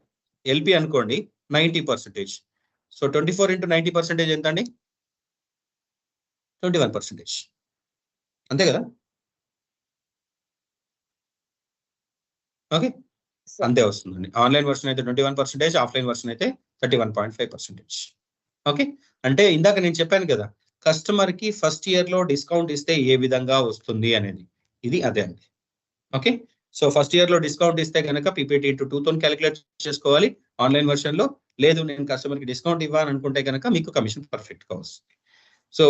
LP అనుకోండి 90%. సో 24 into 90% ఎంత అండి, 21%. అంతే కదా. ఓకే, అంతే వస్తుందండి. ఆన్లైన్ వర్షన్ అయితే 21%, ఆఫ్లైన్ వర్షన్ అయితే 31.5%. ఓకే, అంటే ఇందాక నేను చెప్పాను కదా కస్టమర్ కి ఫస్ట్ ఇయర్ లో డిస్కౌంట్ ఇస్తే ఏ విధంగా వస్తుంది అనేది, ఇది అదే అండి. ఓకే, సో ఫస్ట్ ఇయర్ లో డిస్కౌంట్ ఇస్తే కనుక పీపీటీ ఇంటూ 2 తో క్యాలిక్యులేట్ చేసుకోవాలి ఆన్లైన్ వర్షన్ లో. లేదు నేను కస్టమర్ కి డిస్కౌంట్ ఇవ్వాలని అనుకుంటే కనుక మీకు కమిషన్ పర్ఫెక్ట్ గా వస్తుంది. సో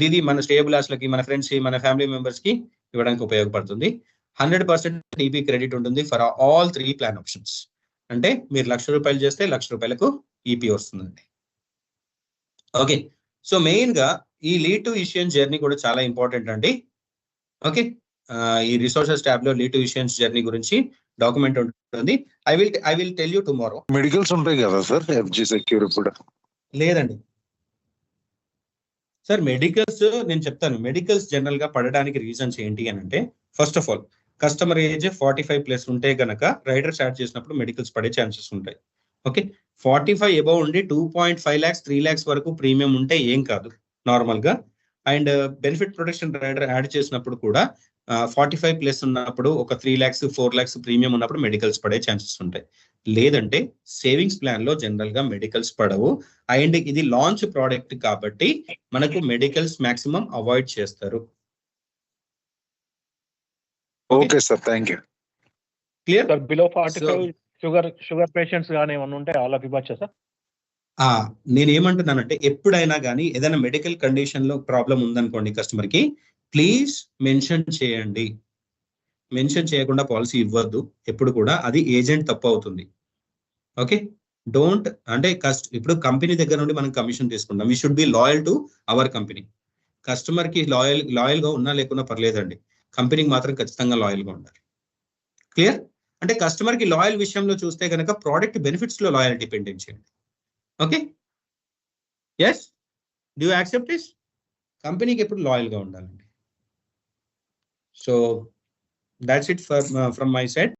ఇది మన స్టేబుల్ లకి, మన ఫ్రెండ్స్ కి, మన ఫ్యామిలీ మెంబర్స్ కి ఇవ్వడానికి ఉపయోగపడుతుంది. 100% ఈపీ క్రెడిట్ ఉంటుంది ఫర్ ఆల్ 3 ప్లాన్ ఆప్షన్స్. అంటే మీరు ₹1,00,000 చేస్తే ₹1,00,000 ఈపీ వస్తుందండి. ఓకే, సో మెయిన్ గా ఈ లీడ్ టు ఇష్యూయన్స్ జర్నీ కూడా చాలా ఇంపార్టెంట్ అండి. ఓకే, ఈ రిసోర్సెస్ ట్యాబ్ లో లీడ్ టు ఇష్యూయన్స్ జర్నీ గురించి డాక్యుమెంట్ ఉంటుంది. I will tell you tomorrow. Medicals ఉంటాయి కదా సార్ ఎఫ్జీ సెక్యూర్ కూడా? లేదండి సార్, మెడికల్స్ నేను చెప్తాను. మెడికల్స్ జనరల్ గా పడడానికి రీజన్స్ ఏంటి అని అంటే, first of all customer age 45+ ఉంటే గనక రైడర్ స్టార్ట్ చేసినప్పుడు మెడికల్స్ పడే ఛాన్సెస్ ఉంటాయి. ఓకే, 45 అబౌవ్ ఉండి 2.5 lakhs 3 lakhs వరకు ప్రీమియం ఉంటే ఏం కాదు నార్మల్ గా. And benefit protection rider add చేసినప్పుడు కూడా 45+ ఉన్నప్పుడు ఒక 3 lakhs 4 lakhs ప్రీమియం ఉన్నప్పుడు మెడికల్స్ పడే ఛాన్సెస్ ఉంటాయి. లేదంటే సేవింగ్స్ ప్లాన్ లో జనరల్ గా మెడికల్స్ పడవు. అండ్ ఇది లాంచ్ ప్రోడక్ట్ కాబట్టి మనకు మెడికల్స్ మాక్సిమం అవాయిడ్ చేస్తారు. Okay sir, thank you. Clear? Below 45 sugar patients కానీ ఏమన్నా ఉంటే వాళ్ళకి ఇవ్వచ్చా సార్? నేను ఏమంటున్నానంటే ఎప్పుడైనా కానీ ఏదైనా మెడికల్ కండిషన్ లో ప్రాబ్లం ఉందనుకోండి కస్టమర్ కి, ప్లీజ్ మెన్షన్ చేయండి. మెన్షన్ చేయకుండా పాలసీ ఇవ్వద్దు ఎప్పుడు కూడా, అది ఏజెంట్ తప్పు అవుతుంది. ఓకే, డోంట్ అంటే ఇప్పుడు కంపెనీ దగ్గర నుండి మనం కమిషన్ తీసుకుంటాం. We should be loyal to our company. Customer కి లాయల్ గా ఉన్నా లేకున్నా పర్లేదండి, కంపెనీకి మాత్రం ఖచ్చితంగా లాయల్ గా ఉండాలి. క్లియర్? అంటే కస్టమర్ కి లాయల్ విషయంలో చూస్తే కనుక ప్రోడక్ట్ బెనిఫిట్స్ లో లాయల్టీ మెయింటైన్ చేయండి. Okay, yes, do you accept this? కంపెనీకి ఎప్పుడు లాయల్ గా ఉండాలండి. So that's it from my side.